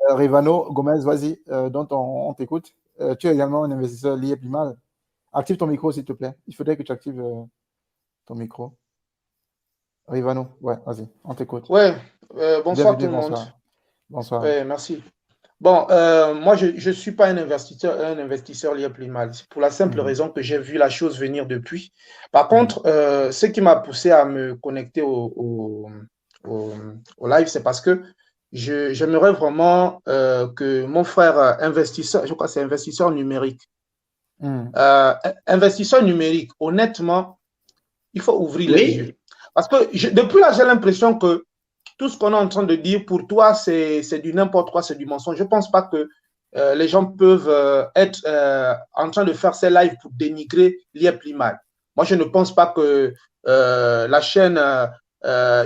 Rivano Gomez, vas-y, donc on t'écoute. Tu es également un investisseur lié plus mal. Active ton micro, s'il te plaît. Il faudrait que tu actives ton micro. Rivano, ouais, vas-y, on t'écoute. Ouais, bonsoir Bienvenue, tout le monde. bonsoir. Bonsoir. Ouais, merci. Bon, moi, je ne suis pas un investisseur lié plus mal. C'est pour la simple raison que j'ai vu la chose venir depuis. Par contre, ce qui m'a poussé à me connecter au live, c'est parce que j'aimerais vraiment que mon frère investisseur, je crois que c'est investisseur numérique, investisseur numérique, honnêtement, il faut ouvrir les yeux. Parce que depuis là, j'ai l'impression que tout ce qu'on est en train de dire, pour toi, c'est du n'importe quoi, c'est du mensonge. Je ne pense pas que les gens peuvent être en train de faire ces lives pour dénigrer l'IA-Plimal. Moi, je ne pense pas que la chaîne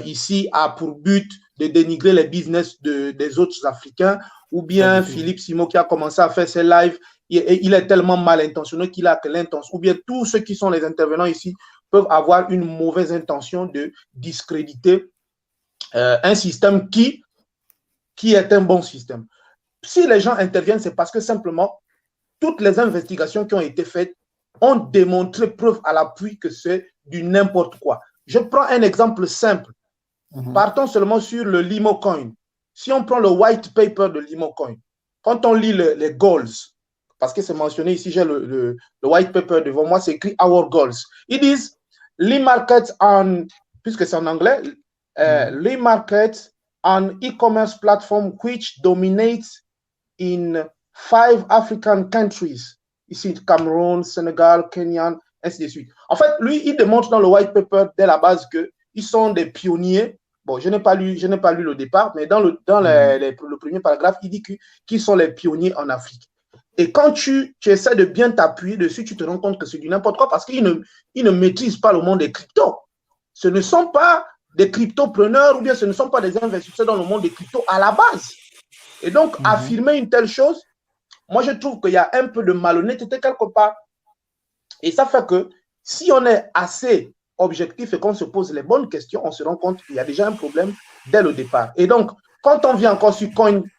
ici a pour but de dénigrer les business des autres Africains, ou bien Philippe Simo qui a commencé à faire ses lives, il est tellement mal intentionné qu'il a que l'intention, ou bien tous ceux qui sont les intervenants ici peuvent avoir une mauvaise intention de discréditer un système qui est un bon système. Si les gens interviennent, c'est parce que simplement, toutes les investigations qui ont été faites ont démontré preuve à l'appui que c'est du n'importe quoi. Je prends un exemple simple. Partons seulement sur le Limocoin. Si on prend le white paper de Limocoin, quand on lit les goals, parce que c'est mentionné ici, j'ai le white paper devant moi, c'est écrit Our Goals. Ils disent, l'e-market on, puisque c'est en anglais, l'e-market an e-commerce platform which dominates in 5 African countries. Ici, Cameroun, Sénégal, Kenya, ainsi de suite. En fait, lui, il démontre dans le white paper dès la base qu'ils sont des pionniers. Bon, je n'ai pas lu le départ, mais dans le premier paragraphe, il dit qu'ils sont les pionniers en Afrique. Et quand tu essaies de bien t'appuyer dessus, tu te rends compte que c'est du n'importe quoi parce qu'ils ne maîtrisent pas le monde des cryptos. Ce ne sont pas des cryptopreneurs ou bien ce ne sont pas des investisseurs dans le monde des cryptos à la base. Et donc, affirmer une telle chose, moi, je trouve qu'il y a un peu de malhonnêteté quelque part. Et ça fait que si on est assez objectif et qu'on se pose les bonnes questions, on se rend compte qu'il y a déjà un problème dès le départ. Et donc, quand on vient encore sur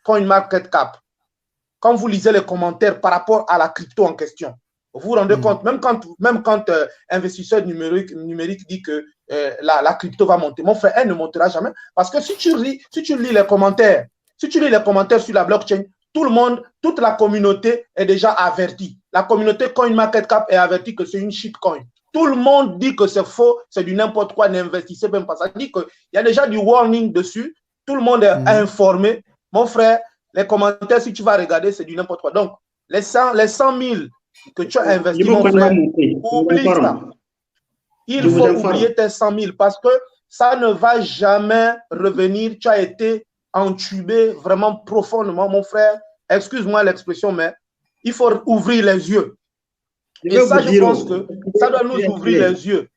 CoinMarketCap, quand vous lisez les commentaires par rapport à la crypto en question, vous vous rendez compte, même quand investisseur numérique dit que la crypto va monter, mon frère, elle ne montera jamais. Parce que si tu lis les commentaires, sur la blockchain, tout le monde, toute la communauté est déjà avertie. La communauté CoinMarketCap est avertie que c'est une shitcoin. Tout le monde dit que c'est faux, c'est du n'importe quoi, n'investissez même pas. Ça dit qu'il y a déjà du warning dessus, tout le monde est informé. Mon frère, les commentaires, si tu vas regarder, c'est du n'importe quoi. Donc, les 100 000 que tu as investis, mon frère, oublie ça. Il faut oublier tes 100 000 parce que ça ne va jamais revenir. Tu as été entubé vraiment profondément, mon frère. Excuse-moi l'expression, mais il faut ouvrir les yeux. Et ça, je pense que ça doit nous ouvrir les yeux.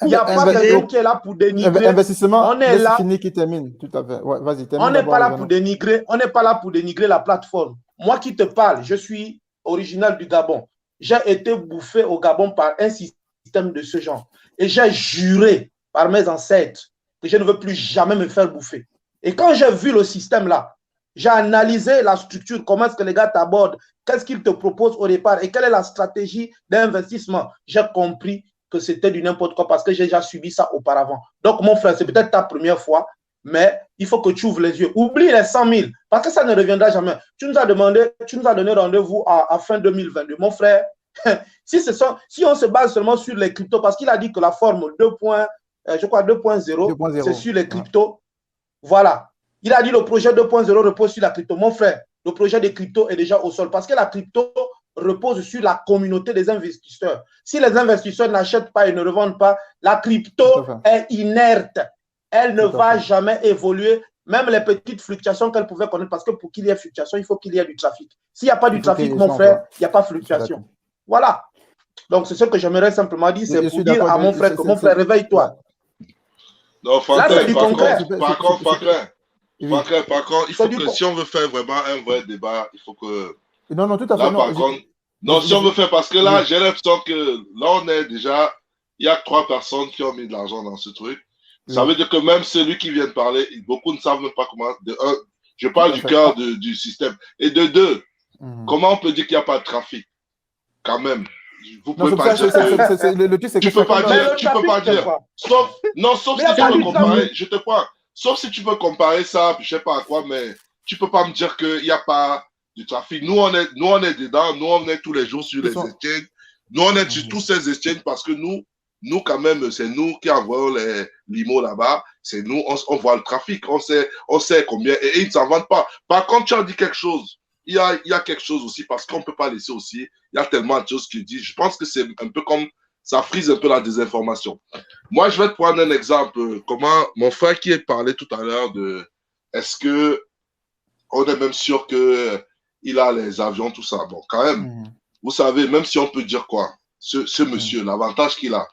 Il n'y a pas quelqu'un qui est là pour dénigrer. Investissement, on est là. Fini qui termine. Tout à fait. Ouais, vas-y, termine. On n'est pas là pour dénigrer. On n'est pas là pour dénigrer la plateforme. Moi qui te parle, je suis original du Gabon. J'ai été bouffé au Gabon par un système de ce genre. Et j'ai juré par mes ancêtres que je ne veux plus jamais me faire bouffer. Et quand j'ai vu le système là, j'ai analysé la structure, comment est-ce que les gars t'abordent, qu'est-ce qu'ils te proposent au départ et quelle est la stratégie d'investissement. J'ai compris que c'était du n'importe quoi parce que j'ai déjà subi ça auparavant. Donc, mon frère, c'est peut-être ta première fois, mais il faut que tu ouvres les yeux. Oublie les 100 000 parce que ça ne reviendra jamais. Tu nous as donné rendez-vous à fin 2022. Mon frère, si on se base seulement sur les cryptos, parce qu'il a dit que la forme 2.0, c'est sur les cryptos. Voilà. Il a dit le projet 2.0 repose sur la crypto. Mon frère, le projet des cryptos est déjà au sol parce que la crypto repose sur la communauté des investisseurs. Si les investisseurs n'achètent pas et ne revendent pas, la crypto est inerte. Elle ne va jamais évoluer, même les petites fluctuations qu'elle pouvait connaître, parce que pour qu'il y ait fluctuation, il faut qu'il y ait du trafic. S'il n'y a pas du trafic, mon frère, il n'y a pas de fluctuation. Voilà. Donc, c'est ce que j'aimerais simplement dire, c'est pour dire à mon frère que mon frère, réveille-toi. Non, par contre, il faut que si on veut faire vraiment un vrai débat, il faut que... Non, tout à fait. Non, si on veut faire, parce que là, j'ai l'impression que là, on est déjà... Il y a 3 personnes qui ont mis de l'argent dans ce truc. Ça veut dire que même celui qui vient de parler, beaucoup ne savent même pas comment... Je parle du cœur du système. Et de deux, comment on peut dire qu'il n'y a pas de trafic? Quand même. Vous pouvez pas dire que... Tu peux pas dire. Sauf si tu peux comparer, je te crois. Sauf si tu peux comparer ça, je sais pas à quoi, mais tu peux pas me dire qu'il n'y a pas de trafic. Nous, on est dedans. Nous, on est tous les jours sur les exchanges. Nous, on est sur tous ces exchanges parce que nous, quand même, c'est nous qui envoyons les limos là-bas. C'est nous, on voit le trafic. On sait combien. Et ils ne s'en vendent pas. Par contre, tu as dit quelque chose. Il y a quelque chose aussi parce qu'on ne peut pas laisser aussi. Il y a tellement de choses qu'il dit. Je pense que c'est un peu comme ça frise un peu la désinformation. Moi, je vais te prendre un exemple. Comment mon frère qui est parlé tout à l'heure de est-ce que on est même sûr qu'il a les avions, tout ça. Bon, quand même, vous savez, même si on peut dire quoi, ce monsieur, l'avantage qu'il a,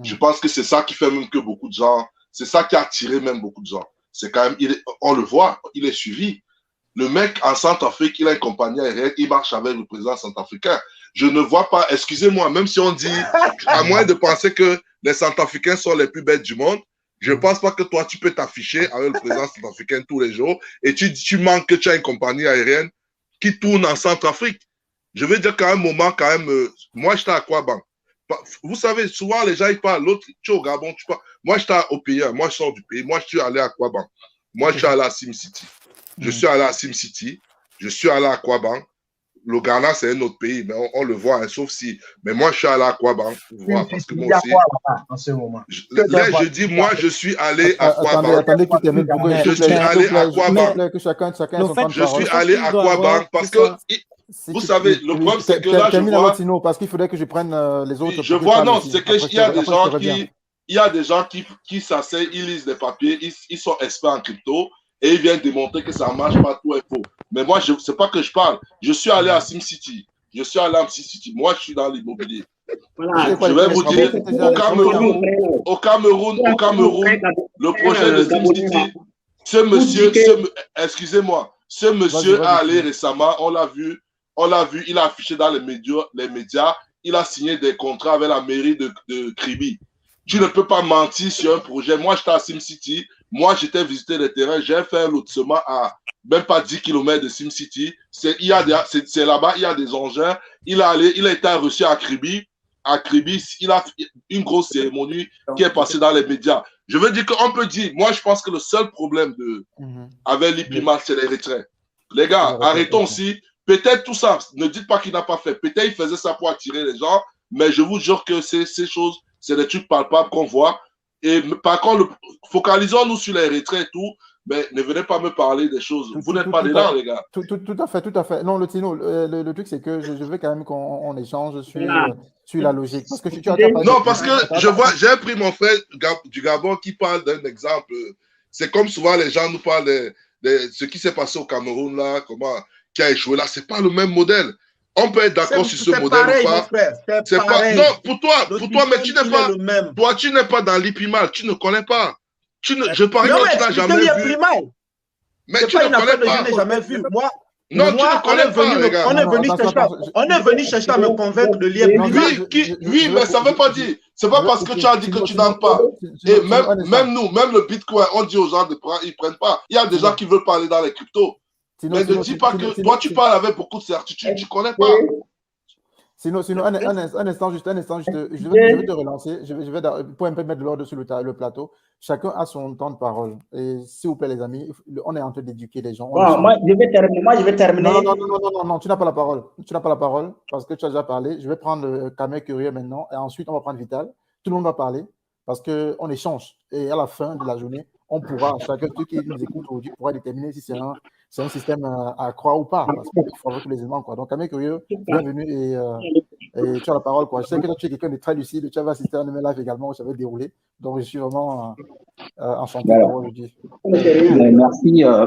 je pense que c'est ça qui fait même que beaucoup de gens, c'est ça qui a attiré même beaucoup de gens. C'est quand même, on le voit, il est suivi. Le mec en Centrafrique, il a une compagnie aérienne, il marche avec le président centrafricain. Je ne vois pas, excusez-moi, même si on dit, à moins de penser que les Centrafricains sont les plus bêtes du monde, je ne pense pas que toi, tu peux t'afficher avec le président centrafricain tous les jours et tu manques que tu as une compagnie aérienne qui tourne en Centrafrique. Je veux dire qu'à un moment, quand même, moi, j'étais à Aquabank. Vous savez, souvent, les gens, ils parlent, l'autre, tu es au Gabon, tu parles. Moi, j'étais au pays, moi, je sors du pays. Moi, je suis allé à Aquabank. Moi, je suis allé à SimCity. Je suis allé à SimCity, je suis allé à Aquabank. Le Ghana, c'est un autre pays, mais on le voit, hein, sauf si. Mais moi, je suis allé à Aquabank. Parce que moi aussi. En ce moment. Là, je dis, moi, je suis allé à Aquabank. Attendez qu'il termine. Je suis allé à Aquabank. Je suis allé à Aquabank parce que. Vous savez, le problème, c'est que là, je vois... parce qu'il faudrait que je prenne les autres. Je vois, non, c'est qu'il y a des gens qui... Il y a des gens qui s'asseyent, ils lisent des papiers, ils sont experts en crypto et ils viennent démontrer que ça marche pas, tout est faux. Mais moi, c'est pas que je parle. Je suis allé à SimCity. Je suis allé à SimCity. Moi, je suis dans l'immobilier. Voilà. Je vais vous dire, au Cameroun, le projet de SimCity, ce monsieur, excusez-moi, ce monsieur a allé récemment, on l'a vu, il a affiché dans les médias, il a signé des contrats avec la mairie de Kribi. Tu ne peux pas mentir sur un projet. Moi, j'étais à SimCity, moi, j'étais visiter les terrains, j'ai fait un lotissement à même pas 10 km de SimCity. C'est là-bas, il y a des engins. Il a été reçu à Kribi. À Kribi, il a une grosse cérémonie qui est passée dans les médias. Je veux dire qu'on peut dire, moi, je pense que le seul problème avec l'IPIMA, c'est l'Érythrée. Les gars, arrêtons aussi. Peut-être tout ça, ne dites pas qu'il n'a pas fait. Peut-être il faisait ça pour attirer les gens, mais je vous jure que ces choses, c'est des trucs palpables qu'on voit. Et par contre, focalisons-nous sur l'Érythrée et tout, mais ne venez pas me parler des choses. Vous n'êtes pas dedans, les gars. Tout à fait. Non, le truc, c'est que je veux quand même qu'on échange sur la logique. Parce que non, parce que je vois, j'ai pris mon frère du Gabon qui parle d'un exemple. C'est comme souvent les gens nous parlent de ce qui s'est passé au Cameroun, là, qui a échoué là. C'est pas le même modèle. On peut être d'accord sur ce modèle pareil, ou pas. C'est pas. Non, pour toi, mais tu n'es pas. Toi, tu n'es pas dans l'IPIMAL. Tu ne connais pas. Je parie que tu n'as jamais vu. Mais tu ne connais pas. Je n'ai jamais vu. Moi, non, tu ne connais pas, les gars. On est venu chercher à me convaincre de l'IPIMAL. Oui, mais ça ne veut pas dire. C'est pas parce que tu as dit que tu n'aimes pas. Et même nous, même le Bitcoin, on dit aux gens de prendre, ils ne prennent pas. Il y a des gens qui veulent pas aller dans les cryptos. Mais ne dis pas que toi, tu parles avec beaucoup de certitude, tu ne connais pas. Sinon, un instant, juste, je vais te relancer, pour un peu mettre de l'ordre sur le plateau. Chacun a son temps de parole. Et s'il vous plaît, les amis, on est en train d'éduquer les gens. Bon, moi, je vais terminer. Non, tu n'as pas la parole. Tu n'as pas la parole parce que tu as déjà parlé. Je vais prendre Kamel Curieux maintenant et ensuite, on va prendre Vital. Tout le monde va parler parce qu'on échange. Et à la fin de la journée, on pourra, chacun qui nous écoute aujourd'hui pourra déterminer si c'est un système à croire ou pas. Parce qu'il faut avoir tous les éléments. Donc, Kamel Curieux, bienvenue et tu as la parole. Je sais que toi, tu es quelqu'un de très lucide. Tu avais assisté à un live également où ça avait déroulé. Donc, je suis vraiment enchanté aujourd'hui.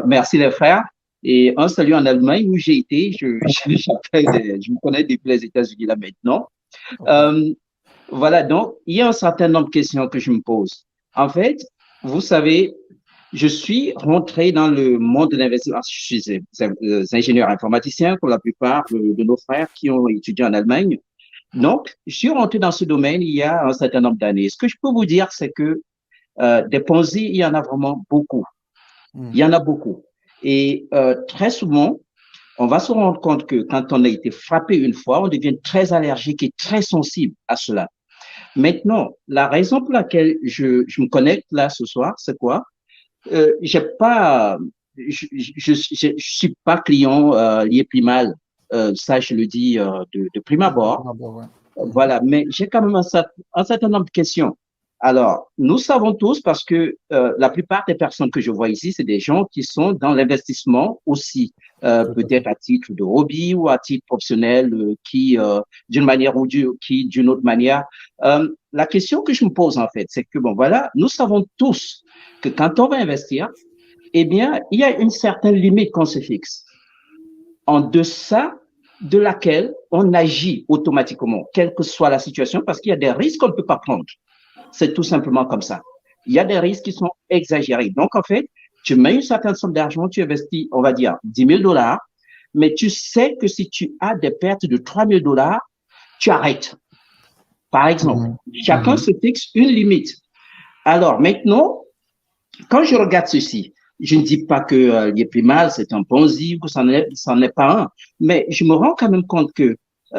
Merci les frères. Et un salut en Allemagne où j'ai été. Je me connais depuis les États-Unis là maintenant. Okay. Voilà, donc, il y a un certain nombre de questions que je me pose. En fait, vous savez, je suis rentré dans le monde de l'investissement. Je suis ingénieur informaticien pour la plupart de nos frères qui ont étudié en Allemagne. Donc, je suis rentré dans ce domaine il y a un certain nombre d'années. Ce que je peux vous dire, c'est que des Ponzi, il y en a vraiment beaucoup. Il y en a beaucoup. Et très souvent, on va se rendre compte que quand on a été frappé une fois, on devient très allergique et très sensible à cela. Maintenant, la raison pour laquelle je me connecte là ce soir, c'est quoi? Je suis pas client lié plus mal, ça je le dis de prime abord. Voilà, mais j'ai quand même un certain nombre de questions. Alors, nous savons tous, parce que la plupart des personnes que je vois ici, c'est des gens qui sont dans l'investissement aussi, peut-être à titre de hobby ou à titre professionnel, qui, d'une manière ou d'une autre manière. La question que je me pose, en fait, c'est que, bon, voilà, nous savons tous que quand on va investir, eh bien, il y a une certaine limite qu'on se fixe. En deçà de laquelle on agit automatiquement, quelle que soit la situation, parce qu'il y a des risques qu'on ne peut pas prendre. C'est tout simplement comme ça. Il y a des risques qui sont exagérés. Donc, en fait, tu mets une certaine somme d'argent, tu investis, on va dire, $10,000, mais tu sais que si tu as des pertes de $3,000, tu arrêtes. Par exemple, chacun se fixe une limite. Alors, maintenant, quand je regarde ceci, je ne dis pas que l'IEPIMAL, c'est un Ponzi ou que ça n'en est pas un, mais je me rends quand même compte que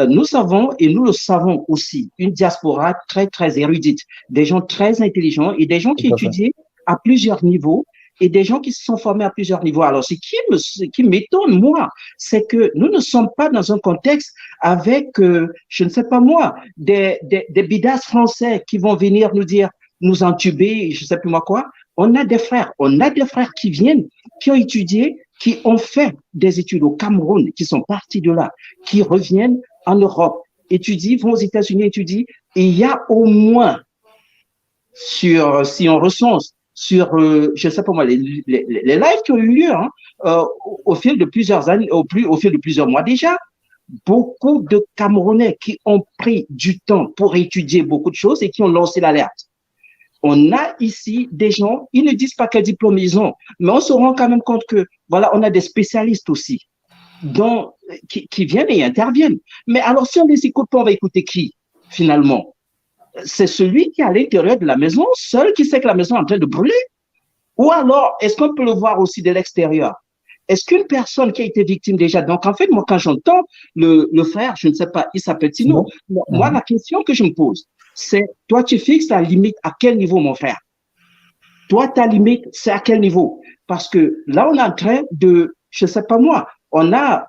nous avons, et nous le savons aussi, une diaspora très, très érudite, des gens très intelligents et des gens qui étudient à plusieurs niveaux et des gens qui se sont formés à plusieurs niveaux. Alors, ce qui m'étonne, moi, c'est que nous ne sommes pas dans un contexte avec, je ne sais pas moi, des bidasses français qui vont venir nous dire, nous entuber, je ne sais plus moi quoi. On a des frères qui viennent, qui ont étudié, qui ont fait des études au Cameroun, qui sont partis de là, qui reviennent en Europe, étudient, vont aux États-Unis, étudient. Et il y a au moins, si on recense, je ne sais pas moi, les lives qui ont eu lieu au fil de plusieurs années, au fil de plusieurs mois déjà, beaucoup de Camerounais qui ont pris du temps pour étudier beaucoup de choses et qui ont lancé l'alerte. On a ici des gens, ils ne disent pas quel diplôme ils ont, mais on se rend quand même compte que, voilà, on a des spécialistes aussi, qui viennent et interviennent. Mais alors, si on ne les écoute pas, on va écouter qui, finalement? C'est celui qui est à l'intérieur de la maison, seul qui sait que la maison est en train de brûler? Ou alors, est-ce qu'on peut le voir aussi de l'extérieur? Est-ce qu'une personne qui a été victime déjà, donc en fait, moi, quand j'entends le frère, je ne sais pas, il s'appelle Tino, moi, la question que je me pose, c'est, toi, tu fixes ta limite à quel niveau, mon frère? Toi, ta limite, c'est à quel niveau? Parce que là, on est en train de, je ne sais pas moi, on a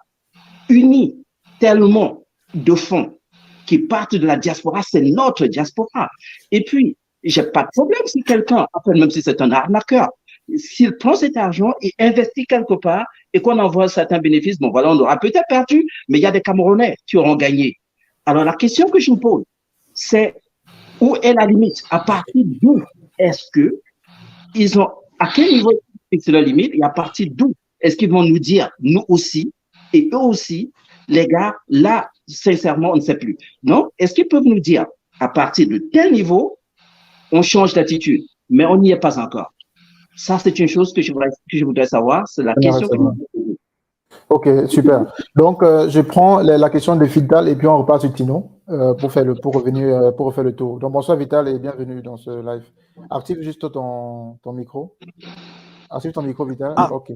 uni tellement de fonds qui partent de la diaspora, c'est notre diaspora. Et puis, j'ai pas de problème si quelqu'un, même si c'est un arnaqueur, s'il prend cet argent et investit quelque part et qu'on envoie certains bénéfices, bon voilà, on aura peut-être perdu, mais il y a des Camerounais qui auront gagné. Alors, la question que je me pose, c'est où est la limite? À partir d'où est-ce que ils ont, à quel niveau ils fixent la limite et à partir d'où est-ce qu'ils vont nous dire, nous aussi, et eux aussi, les gars, là, sincèrement, on ne sait plus. Donc, est-ce qu'ils peuvent nous dire, à partir de tel niveau, on change d'attitude, mais on n'y est pas encore. Ça, c'est une chose que je voudrais savoir, c'est la question que je me pose. Ok, super. Donc, je prends la question de Vital et puis on repart sur Tino pour refaire le tour. Donc, bonsoir Vital et bienvenue dans ce live. Active juste ton micro. Active ton micro, Vital. Ah, ok.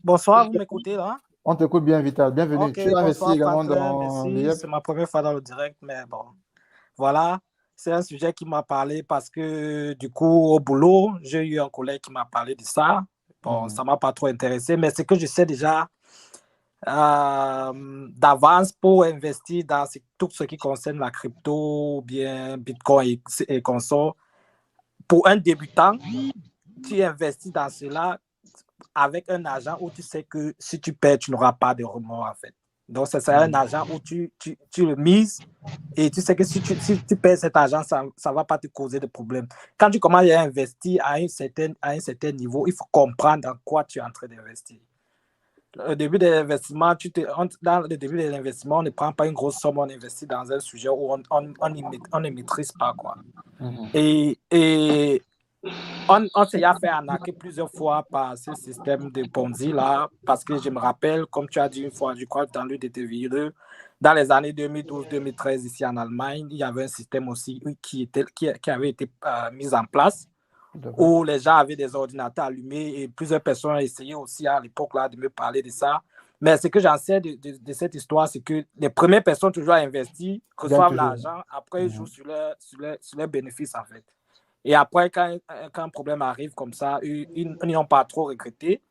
Bonsoir, vous m'écoutez là? On t'écoute bien, Vital. Bienvenue. Okay, tu as investi également dans l'IEP. C'est ma première fois dans le direct, mais bon. Voilà. C'est un sujet qui m'a parlé parce que du coup, au boulot, j'ai eu un collègue qui m'a parlé de ça. Bon, ça ne m'a pas trop intéressé, mais c'est que je sais déjà d'avance pour investir dans tout ce qui concerne la crypto, ou bien Bitcoin et consorts. Pour un débutant, tu investis dans cela avec un argent où tu sais que si tu perds, tu n'auras pas de remords en fait. Donc, c'est un argent où tu le mises et tu sais que si tu perds cet argent, ça ne va pas te causer de problème. Quand tu commences à investir à un certain niveau, il faut comprendre dans quoi tu es en train d'investir. Au début de l'investissement, dans le début de l'investissement, on ne prend pas une grosse somme, on investit dans un sujet où on ne maîtrise pas, quoi. Et on s'est fait arnaquer plusieurs fois par ce système de Ponzi là, parce que je me rappelle, comme tu as dit une fois, je crois, dans l'une de tes vidéos, dans les années 2012-2013 ici en Allemagne, il y avait un système aussi qui avait été mis en place où les gens avaient des ordinateurs allumés et plusieurs personnes ont essayé aussi à l'époque là de me parler de ça. Mais ce que j'en sais de cette histoire, c'est que les premières personnes toujours investies reçoivent l'argent, après ils jouent sur leurs bénéfices en fait. Et après, quand un problème arrive comme ça, ils n'ont pas trop regretté.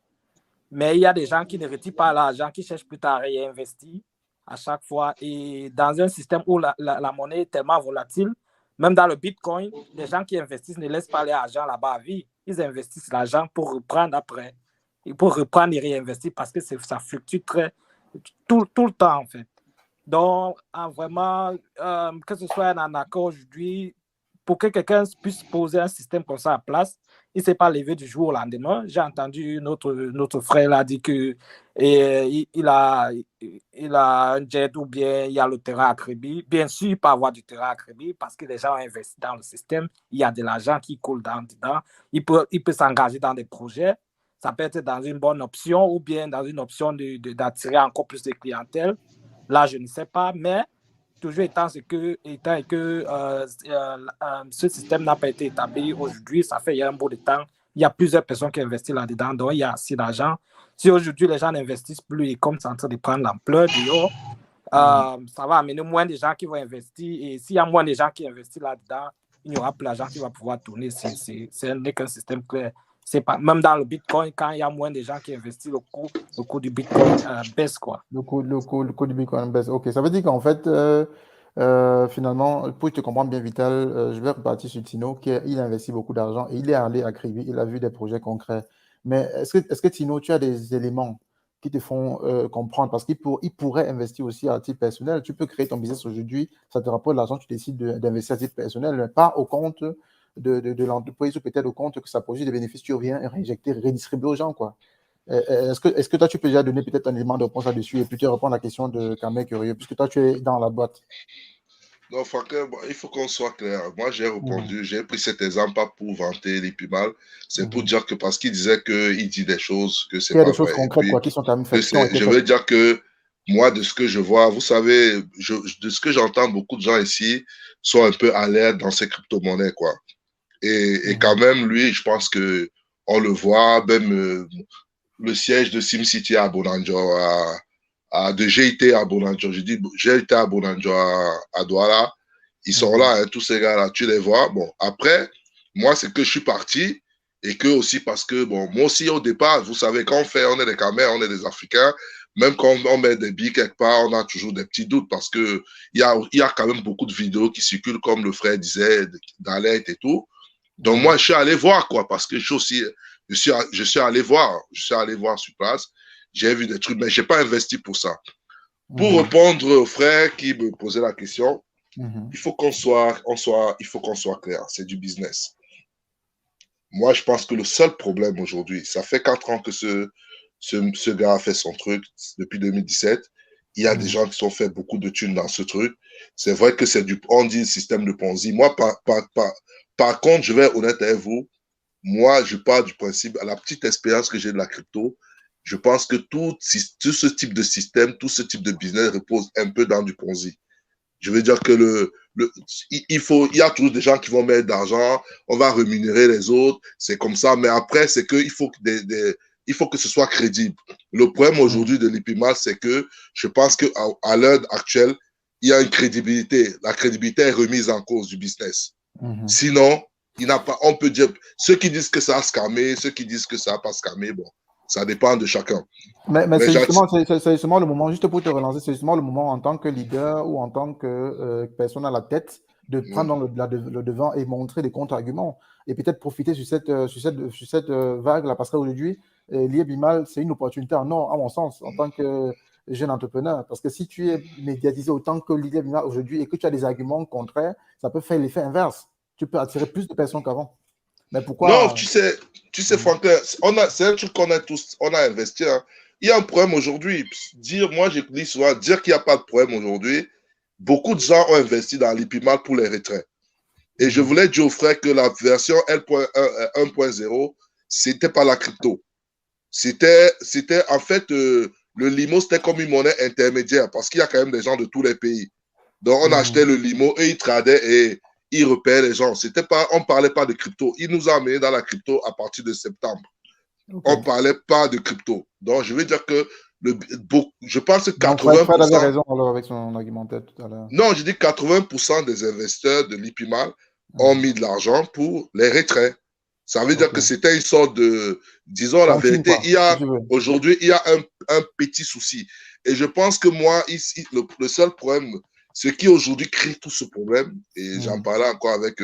Mais il y a des gens qui ne retirent pas l'argent, qui cherchent plus tard à réinvestir à chaque fois. Et dans un système où la monnaie est tellement volatile, même dans le Bitcoin, les gens qui investissent ne laissent pas l'argent là-bas à vie. Ils investissent l'argent pour reprendre après. Et pour reprendre et réinvestir parce que ça fluctue tout le temps, en fait. Donc, vraiment, que ce soit un accord aujourd'hui, pour que quelqu'un puisse poser un système comme ça en place, il ne s'est pas levé du jour au lendemain. J'ai entendu notre frère là dire qu'il a un jet ou bien il y a le terrain à crédit. Bien sûr, il peut avoir du terrain à crédit parce que les gens ont investi dans le système. Il y a de l'argent qui coule dedans. Il peut s'engager dans des projets. Ça peut être dans une bonne option ou bien dans une option d'attirer encore plus de clientèle. Là, je ne sais pas, mais toujours étant que ce système n'a pas été établi aujourd'hui, ça fait il y a un bout de temps, il y a plusieurs personnes qui investissent là-dedans, donc il y a assez d'argent. Si aujourd'hui les gens n'investissent plus et comme c'est en train de prendre l'ampleur ça va amener moins de gens qui vont investir et s'il y a moins de gens qui investissent là-dedans, il n'y aura plus d'argent qui va pouvoir tourner. Ce n'est qu'un système clair. C'est pas, même dans le Bitcoin, quand il y a moins de gens qui investissent, le coût du Bitcoin baisse, quoi. Le coût du Bitcoin baisse. Ok, ça veut dire qu'en fait, finalement, pour te comprendre bien, Vital, je vais repartir sur Tino, il investit beaucoup d'argent et il est allé à Kribi, il a vu des projets concrets. Mais est-ce que Tino, tu as des éléments qui te font comprendre? Parce qu'il pourrait investir aussi à titre personnel. Tu peux créer ton business aujourd'hui, ça te rapporte l'argent, tu décides d'investir à titre personnel, mais pas au compte de l'entreprise ou peut-être au compte que ça produit des bénéfices, tu reviens réinjecter, redistribuer aux gens, quoi. Est-ce que toi, tu peux déjà donner peut-être un élément de réponse là-dessus et plutôt répondre à la question de Kamel Curieux, puisque toi, tu es dans la boîte? Non, Franklin, il faut qu'on soit clair. Moi, j'ai répondu, j'ai pris cet exemple pas pour vanter l'Ipimal, c'est pour dire que parce qu'il disait qu'il dit des choses que c'est pas vrai. Il y a des choses concrètes, quoi, qui sont quand même faites. Je veux dire que moi, de ce que je vois, vous savez, de ce que j'entends, beaucoup de gens ici sont un peu alertes dans ces crypto-monnaies, quoi. Et quand même, lui, je pense que on le voit, même le siège de SimCity à Bonanjo, de GIT à Bonanjo, je dis GIT à Bonanjo à Douala, ils sont là, hein, tous ces gars-là, tu les vois. Bon, après, moi, c'est que je suis parti et que aussi parce que, bon, moi aussi, au départ, vous savez, quand on est des Camerounais, on est des Africains, même quand on met des billes quelque part, on a toujours des petits doutes parce que il y a quand même beaucoup de vidéos qui circulent, comme le frère disait, d'alerte et tout. Donc, moi, je suis allé voir, quoi, parce que je suis allé voir sur place. J'ai vu des trucs, mais je n'ai pas investi pour ça. Pour répondre au frère qui me posait la question, il faut qu'on soit clair. C'est du business. Moi, je pense que le seul problème aujourd'hui, ça fait 4 ans que ce gars a fait son truc, depuis 2017. Il y a des gens qui ont fait beaucoup de thunes dans ce truc. C'est vrai que on dit système de Ponzi. Moi, par contre, je vais être honnête avec vous. Moi, je pars du principe, à la petite expérience que j'ai de la crypto, je pense que tout ce type de système, tout ce type de business repose un peu dans du Ponzi. Je veux dire que il y a toujours des gens qui vont mettre d'argent, on va rémunérer les autres, c'est comme ça, mais après, c'est qu'il faut que ce soit crédible. Le problème aujourd'hui de l'Ipimal, c'est que je pense qu'à l'heure actuelle, il y a une crédibilité. La crédibilité est remise en cause du business. Sinon, on peut dire, ceux qui disent que ça a scammé, ceux qui disent que ça n'a pas scammé, bon, ça dépend de chacun. Mais c'est justement le moment, juste pour te relancer, c'est justement le moment en tant que leader ou en tant que personne à la tête de prendre le devant et montrer des contre-arguments et peut-être profiter sur cette vague-là, parce qu'aujourd'hui, l'Ipimal, c'est une opportunité à mon sens, en tant que jeune entrepreneur, parce que si tu es médiatisé autant que l'Ipimal aujourd'hui et que tu as des arguments contraires, ça peut faire l'effet inverse. Tu peux attirer plus de personnes qu'avant. Mais pourquoi? Non, tu sais, Franklin, c'est un truc qu'on a investi. Hein. Il y a un problème aujourd'hui. Moi, je dis souvent, dire qu'il n'y a pas de problème aujourd'hui, beaucoup de gens ont investi dans l'Ipimal pour les retraits. Et je voulais dire aux frères que la version 1.0, c'était pas la crypto. C'était en fait, le limo, c'était comme une monnaie intermédiaire parce qu'il y a quand même des gens de tous les pays. Donc, on achetait le limo et ils tradaient et il repère les gens. On ne parlait pas de crypto. Il nous a amené dans la crypto à partir de septembre. On ne parlait pas de crypto. Donc, je veux dire que je pense que 80%. Fred avait raison alors avec son argumentaire tout à l'heure. Non, je dis 80% des investisseurs de l'IPIMAL ont mis de l'argent pour les retraits. Ça veut dire que c'était une sorte de, disons la vérité, aujourd'hui, il y a un petit souci. Et je pense que moi, ici, le seul problème, ce qui aujourd'hui crée tout ce problème, et j'en parlais encore avec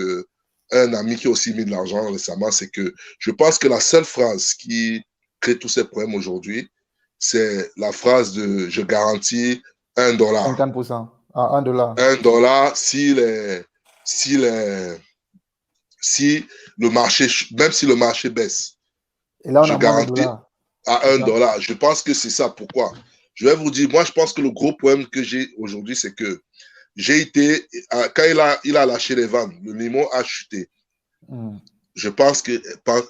un ami qui a aussi mis de l'argent récemment, c'est que je pense que la seule phrase qui crée tous ces problèmes aujourd'hui, c'est la phrase de « je garantis $1. » 50%. Ah, $1. $1 si le marché, même si le marché baisse. Et là, on je garantis à $1. Je pense que c'est ça. Pourquoi? Je vais vous dire, moi, je pense que le gros problème que j'ai aujourd'hui, c'est que j'ai été, quand il a lâché les ventes, le Limo a chuté. Je pense que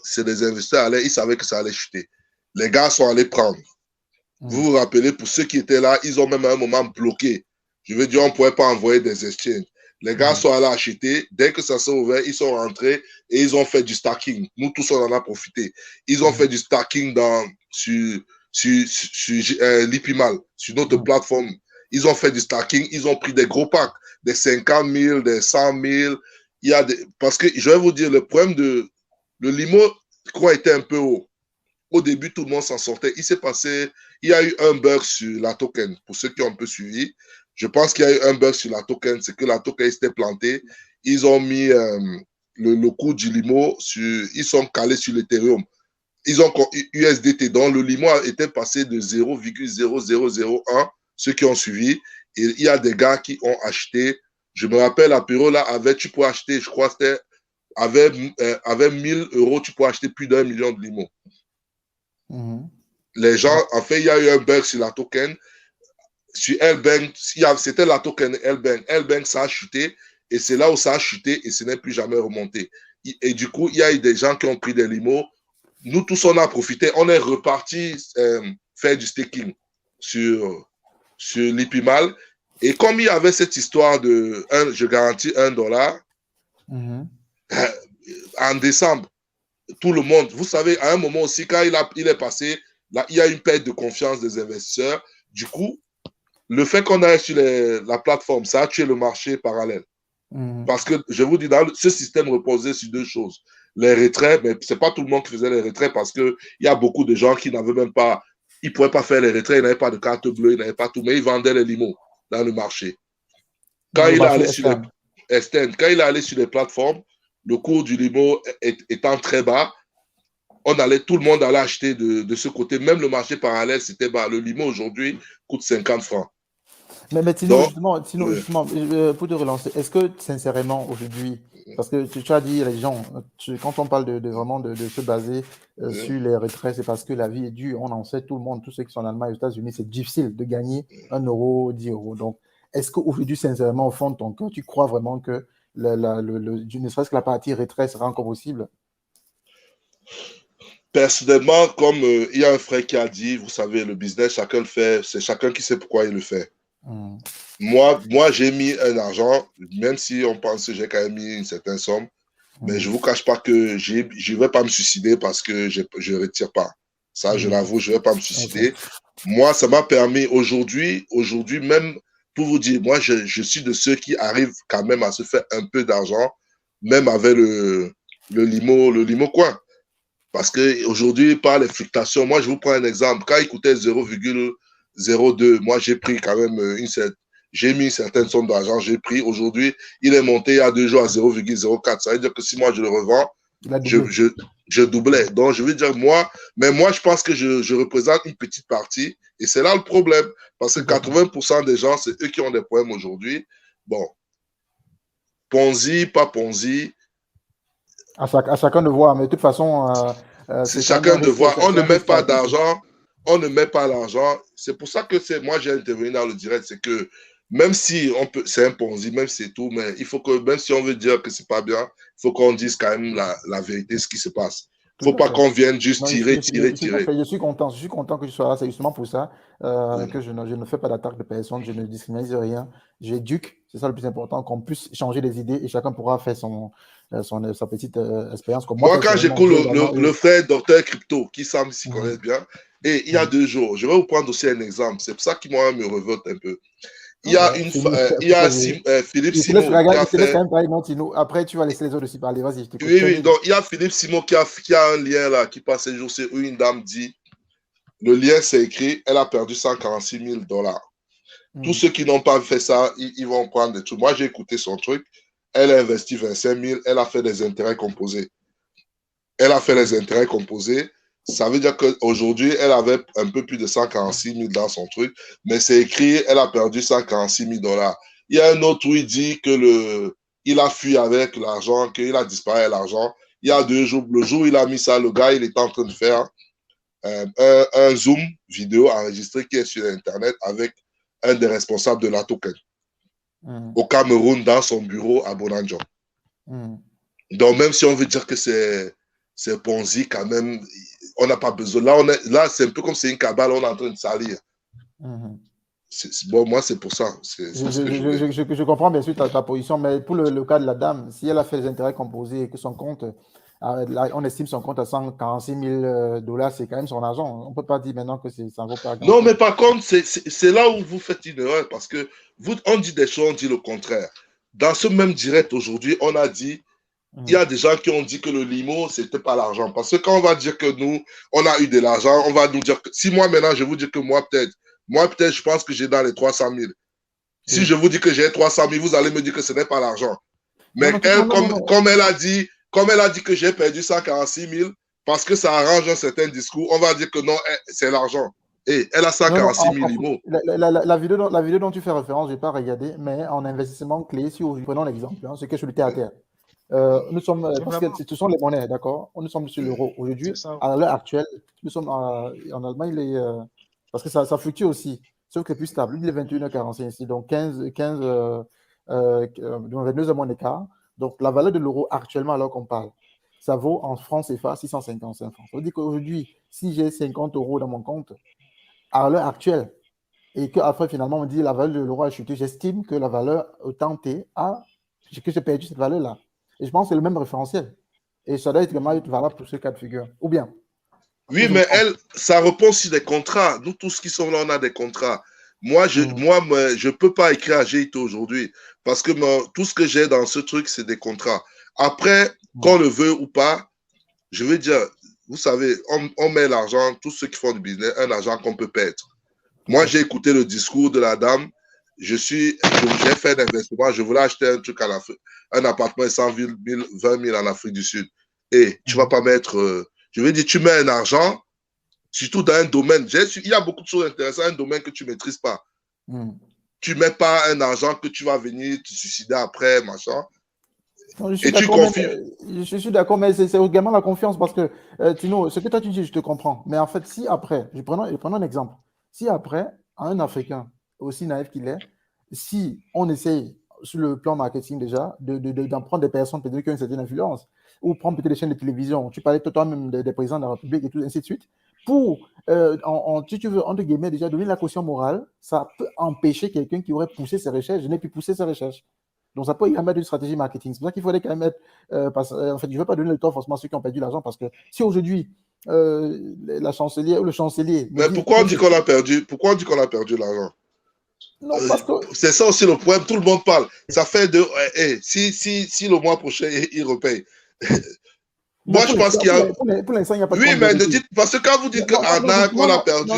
c'est des investisseurs, ils savaient que ça allait chuter. Les gars sont allés prendre. Vous vous rappelez, pour ceux qui étaient là, ils ont même à un moment bloqué. Je veux dire, on ne pouvait pas envoyer des exchanges. Les gars sont allés acheter. Dès que ça s'est ouvert, ils sont rentrés et ils ont fait du stacking. Nous tous, on en a profité. Ils ont fait du stacking sur l'IPIMAL, sur notre plateforme. Ils ont fait du stacking. Ils ont pris des gros packs, des 50 000, des 100 000. Parce que je vais vous dire, le problème le Limo, je crois, était un peu haut. Au début, tout le monde s'en sortait. Il y a eu un bug sur la token. Pour ceux qui ont un peu suivi, je pense qu'il y a eu un bug sur la token. C'est que la token s'était plantée. Ils ont mis le coût du Limo, ils sont calés sur l'Ethereum. Ils ont USDT. Donc, le Limo était passé de 0,0001, ceux qui ont suivi. Et il y a des gars qui ont acheté. Je me rappelle, à Péro, là, tu peux acheter, je crois, avec 1 000 €, tu peux acheter plus d'1 million de Limo. Les gens, en fait, il y a eu un bug sur la token. Sur L-Bank, c'était la token L-Bank. L-Bank, ça a chuté et c'est là où ça a chuté et ce n'est plus jamais remonté. Et du coup, il y a eu des gens qui ont pris des limos. Nous tous, on a profité. On est reparti faire du staking sur l'IPIMAL. Et comme il y avait cette histoire de je garantis $1, en décembre, tout le monde, vous savez, à un moment aussi, quand il est passé, là, il y a une perte de confiance des investisseurs. Du coup, le fait qu'on aille sur la plateforme, ça a tué le marché parallèle. Parce que, je vous dis, ce système reposait sur deux choses. Les retraits, mais ce n'est pas tout le monde qui faisait les retraits parce qu'il y a beaucoup de gens qui n'avaient même pas, ils ne pouvaient pas faire les retraits, ils n'avaient pas de carte bleue, ils n'avaient pas tout, mais ils vendaient les limos dans le marché. Quand il est allé sur les plateformes, le cours du limo étant très bas, tout le monde allait acheter de ce côté. Même le marché parallèle, c'était bas. Le limo aujourd'hui coûte 50 francs. Mais sinon, justement, pour te relancer, est-ce que sincèrement aujourd'hui, parce que tu as dit les gens, quand on parle vraiment de se baser sur les retraits, c'est parce que la vie est dure. On en sait, tout le monde, tous ceux qui sont en Allemagne, aux États-Unis, c'est difficile de gagner 1 €, 10 €. Donc, est-ce qu'aujourd'hui, sincèrement, au fond de ton cœur, tu crois vraiment que ne serait-ce que la partie retrait sera encore possible? Personnellement, comme il y a un frère qui a dit, vous savez, le business, chacun le fait, c'est chacun qui sait pourquoi il le fait. Moi, j'ai mis un argent, même si on pense que j'ai quand même mis une certaine somme, mais je ne vous cache pas que je ne vais pas me suicider parce que je ne retire pas. Ça, je l'avoue, je ne vais pas me suicider. Moi, ça m'a permis aujourd'hui, même pour vous dire, moi, je suis de ceux qui arrivent quand même à se faire un peu d'argent, même avec le limo coin. Parce qu'aujourd'hui, par les fluctuations, moi, je vous prends un exemple. Quand il coûtait 0,02, moi, j'ai pris quand même j'ai mis une certaine somme d'argent, j'ai pris. Aujourd'hui, il est monté il y a 2 jours à 0,04. Ça veut dire que si moi, je le revends, je doublais. Donc, je veux dire, moi, je pense que je représente une petite partie. Et c'est là le problème. Parce que 80% des gens, c'est eux qui ont des problèmes aujourd'hui. Bon, Ponzi, pas Ponzi. À chacun de voir, mais de toute façon... c'est chacun de voir. On ne met pas d'argent. On ne met pas l'argent. C'est pour ça que moi, j'ai intervenu dans le direct. C'est que même si c'est un Ponzi, même si c'est tout, mais il faut que, même si on veut dire que c'est pas bien, il faut qu'on dise quand même la vérité, ce qui se passe. Faut pas qu'on vienne juste tirer. Je suis content que tu sois là. C'est justement pour ça que je ne fais pas d'attaque de personne, je ne discriminise rien. J'éduque, c'est ça le plus important, qu'on puisse changer les idées et chacun pourra faire sa petite expérience. Moi, quand j'écoute le frère docteur Crypto, qui semble s'y connaître bien, et il y a 2 jours, je vais vous prendre aussi un exemple. C'est pour ça qu'il moi me révolte un peu. Il y a Philippe Simon qui a fait... Après, tu vas laisser les autres aussi parler. Vas-y, je t'écoute. Oui, donc il y a Philippe Simon qui a un lien là, qui passe un jour, c'est où une dame dit, le lien c'est écrit, elle a perdu $146 000. Tous ceux qui n'ont pas fait ça, ils vont prendre des trucs. Moi, j'ai écouté son truc. Elle a investi 25 000, elle a fait des intérêts composés. Ça veut dire qu'aujourd'hui, elle avait un peu plus de 146 000 dans son truc, mais c'est écrit, elle a perdu $146 000. Il y a un autre où il dit que il a fui avec l'argent, qu'il a disparu l'argent. Il y a 2 jours, le jour où il a mis ça, le gars, il était en train de faire un Zoom vidéo enregistré qui est sur Internet avec un des responsables de la token au Cameroun dans son bureau à Bonanjo. Donc, même si on veut dire que c'est Ponzi, quand même, on n'a pas besoin. Là, c'est un peu comme c'est une cabale, on est en train de salir. Bon, moi, c'est pour ça. Je comprends bien sûr ta position, mais pour le cas de la dame, si elle a fait des intérêts composés et que son compte, on estime son compte à $146 000, c'est quand même son argent. On ne peut pas dire maintenant que ça ne vaut pas. Non, mais par contre, c'est là où vous faites une erreur parce que on dit des choses, on dit le contraire. Dans ce même direct aujourd'hui, on a dit il y a des gens qui ont dit que le limo, c'était pas l'argent. Parce que quand on va dire que nous, on a eu de l'argent, on va nous dire que si moi maintenant, je vous dis que moi, peut-être, je pense que j'ai dans les 300 000. Si je vous dis que j'ai 300 000, vous allez me dire que ce n'est pas l'argent. Mais comme elle a dit que j'ai perdu 146 000 parce que ça arrange un certain discours, on va dire que non, c'est l'argent. Et elle a 146 000 limos. La vidéo dont tu fais référence, je n'ai pas regardé, mais en investissement clé, si prenons l'exemple, ce qui est sur le terre à terre. Nous sommes, parce que ce sont les monnaies, d'accord? Nous sommes sur l'euro. Aujourd'hui, à l'heure actuelle, nous sommes en Allemagne, parce que ça fluctue aussi, sauf que c'est plus stable. Il est 21,45 ici, donc 22 de moins d'écart. Donc la valeur de l'euro actuellement, alors qu'on parle, ça vaut en francs CFA 655 francs. Ça veut dire qu'aujourd'hui, si j'ai 50 € dans mon compte, à l'heure actuelle, et qu'après finalement on dit la valeur de l'euro a chuté, j'estime que la valeur tentée que j'ai perdu cette valeur-là. Et je pense que c'est le même référentiel. Et ça doit être valable pour ce cas de figure. Ou bien. Oui, mais ça repose sur des contrats. Nous, tous qui sommes là, on a des contrats. Moi, je peux pas écrire à Géito aujourd'hui parce que tout ce que j'ai dans ce truc, c'est des contrats. Après, qu'on le veut ou pas, je veux dire, vous savez, on met l'argent, tous ceux qui font du business, un argent qu'on peut perdre. Moi, j'ai écouté le discours de la dame. J'ai fait un investissement. Je voulais acheter un truc un appartement de 120 000 en Afrique du Sud. Et tu vas pas mettre... je veux dire, tu mets un argent, surtout dans un domaine. Il y a beaucoup de choses intéressantes, un domaine que tu ne maîtrises pas. Tu ne mets pas un argent que tu vas venir te suicider après, machin. Non, je suis d'accord, mais c'est également la confiance parce que, Tino, ce que toi tu dis, je te comprends. Mais en fait, si après, je prends un exemple, si après, un Africain, aussi naïf qu'il est, si on essaye, sur le plan marketing déjà, d'en prendre des personnes peut-être qui ont une certaine influence, ou prendre peut-être des chaînes de télévision, tu parlais toi-même des présidents de la République et tout, ainsi de suite, pour, si tu veux, entre guillemets, déjà donner la caution morale, ça peut empêcher quelqu'un qui aurait poussé ses recherches, je n'ai pu pousser ses recherches. Donc, ça peut également être une stratégie marketing. C'est pour ça qu'il faudrait quand même être. En fait, je ne veux pas donner le tort forcément à ceux qui ont perdu l'argent parce que si aujourd'hui, la chancelière ou le chancelier. Mais pourquoi on dit qu'on a perdu l'argent? Non, parce que. C'est ça aussi le problème. Tout le monde parle. Ça fait si le mois prochain, il repaye. Moi, je pense qu'il y a. Pour l'instant, il n'y a pas de. Oui, mais ne dites. Parce que quand vous dites qu'on a perdu.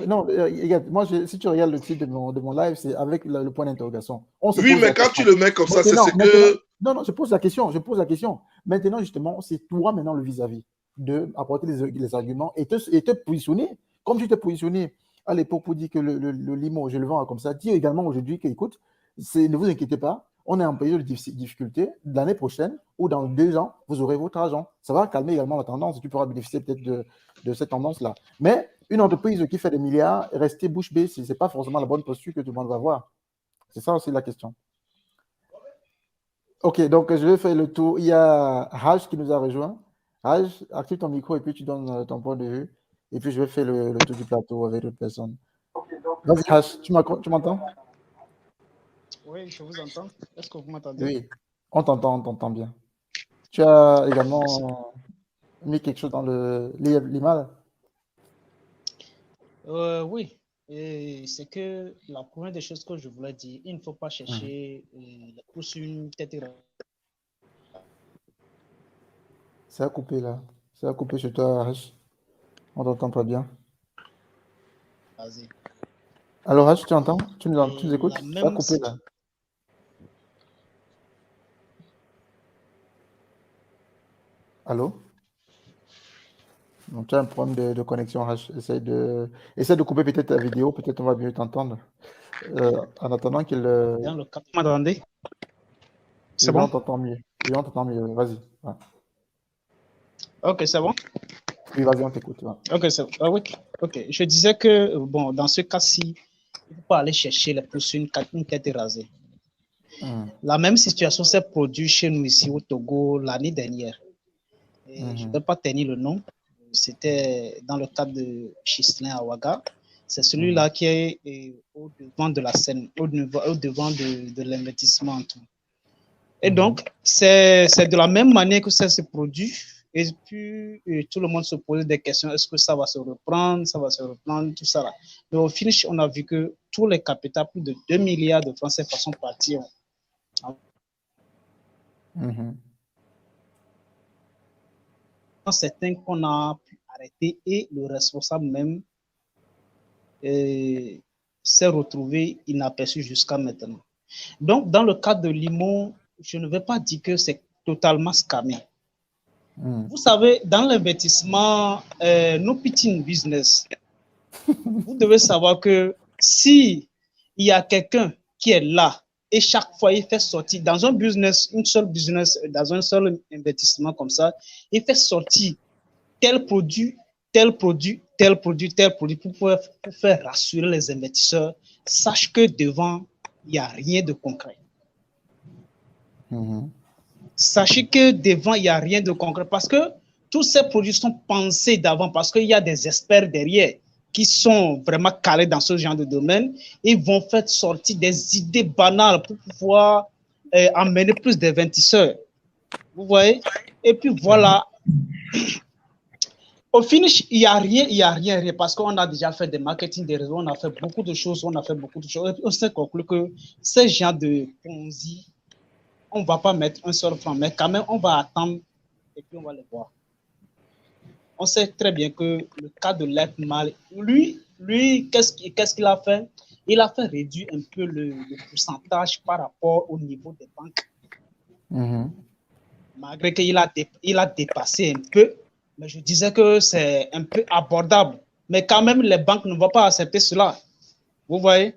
Non, regarde, moi, si tu regardes le titre de mon live, c'est avec le point d'interrogation. Oui, mais quand tu le mets comme ça, c'est ce que. Non, je pose la question. Maintenant, justement, c'est toi maintenant le vis-à-vis d'apporter les arguments et te positionner comme tu t'es positionné à l'époque pour dire que le limo, je le vends comme ça. Dis également aujourd'hui que, écoute, ne vous inquiétez pas. On est en période de difficulté. L'année prochaine ou dans 2 ans, vous aurez votre argent. Ça va calmer également la tendance. Tu pourras bénéficier peut-être de cette tendance-là. Mais une entreprise qui fait des milliards, rester bouche bée, ce n'est pas forcément la bonne posture que tout le monde va avoir. C'est ça aussi la question. Ok, donc je vais faire le tour. Il y a Haj qui nous a rejoint. Raj, active ton micro et puis tu donnes ton point de vue. Et puis je vais faire le tour du plateau avec d'autres personnes. Vas-y, Raj, tu m'entends? Oui, je vous entends. Est-ce que vous m'entendez? Oui, on t'entend bien. Tu as également mis quelque chose dans l'image? Oui, et c'est que la première des choses que je voulais dire, il ne faut pas chercher pour une tête. Ça a coupé là. Ça a coupé chez toi, Raj. On t'entend pas bien. Vas-y. Alors, Raj, tu entends? Tu nous écoutes? Ça a coupé là. Allô? Donc, tu as un problème de connexion, Raj. Essaie de couper peut-être ta vidéo, peut-être on va mieux t'entendre. En attendant qu'il. Dans le cas, vous m'entendez? C'est bon? bon? On t'entend mieux. Oui, on t'entend mieux. Vas-y. Ouais. Ok, c'est bon? Oui, vas-y, on t'écoute. Ouais. Ok, c'est bon. Oui. Ok. Je disais que, bon, dans ce cas-ci, il ne faut pas aller chercher pour une tête rasée. La même situation s'est produite chez nous ici au Togo l'année dernière. Je ne vais pas tenir le nom. C'était dans le cadre de Chislin Awaga. C'est celui-là qui est au devant de la scène, au devant de l'investissement. Et donc, c'est de la même manière que ça se produit. Et puis, tout le monde se pose des questions. Est-ce que ça va se reprendre? Ça va se reprendre, tout ça là. Mais au finish, on a vu que tous les capitaux, plus de 2 milliards de francs CFA sont partis. Certains qu'on a pu arrêter et le responsable même s'est retrouvé inaperçu jusqu'à maintenant. Donc, dans le cas de Limon, je ne vais pas dire que c'est totalement scamé. Vous savez, dans l'investissement, nos petits business, vous devez savoir que si il y a quelqu'un qui est là et chaque fois il fait sortir dans un business, dans un seul investissement comme ça, il fait sortir tel produit, tel produit, tel produit, tel produit pour faire rassurer les investisseurs. Sache que devant, il n'y a rien de concret. Sachez que devant, il n'y a rien de concret parce que tous ces produits sont pensés d'avant parce qu'il y a des experts derrière qui sont vraiment calés dans ce genre de domaine. Ils vont faire sortir des idées banales pour pouvoir amener plus d'investisseurs. Vous voyez? Et puis voilà. Au finish, il n'y a rien, parce qu'on a déjà fait des marketing, des réseaux, on a fait beaucoup de choses, Et on s'est conclu que ces gens de Ponzi, on ne va pas mettre un seul franc, mais quand même, on va attendre et puis on va les voir. On sait très bien que le cas de l'Epmal, lui qu'est-ce qu'il a fait? Il a fait réduire un peu le pourcentage par rapport au niveau des banques. Malgré qu'il a dépassé un peu, mais je disais que c'est un peu abordable. Mais quand même, les banques ne vont pas accepter cela. Vous voyez?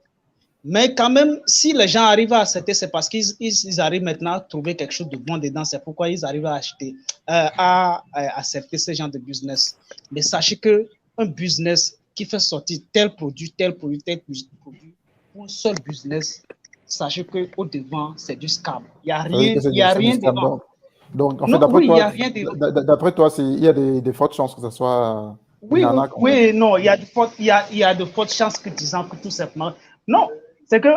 Mais quand même, si les gens arrivent à accepter, c'est parce qu'ils arrivent maintenant à trouver quelque chose de bon dedans. C'est pourquoi ils arrivent à acheter, à accepter ce genre de business. Mais sachez qu'un business qui fait sortir tel produit, pour un seul business, sachez qu'au devant, c'est du scam. Il n'y a rien dedans. Donc, en fait, d'après toi, il y a des fortes chances que ce soit oui, non, il y a de fortes chances que disant que tout simplement. Non, c'est que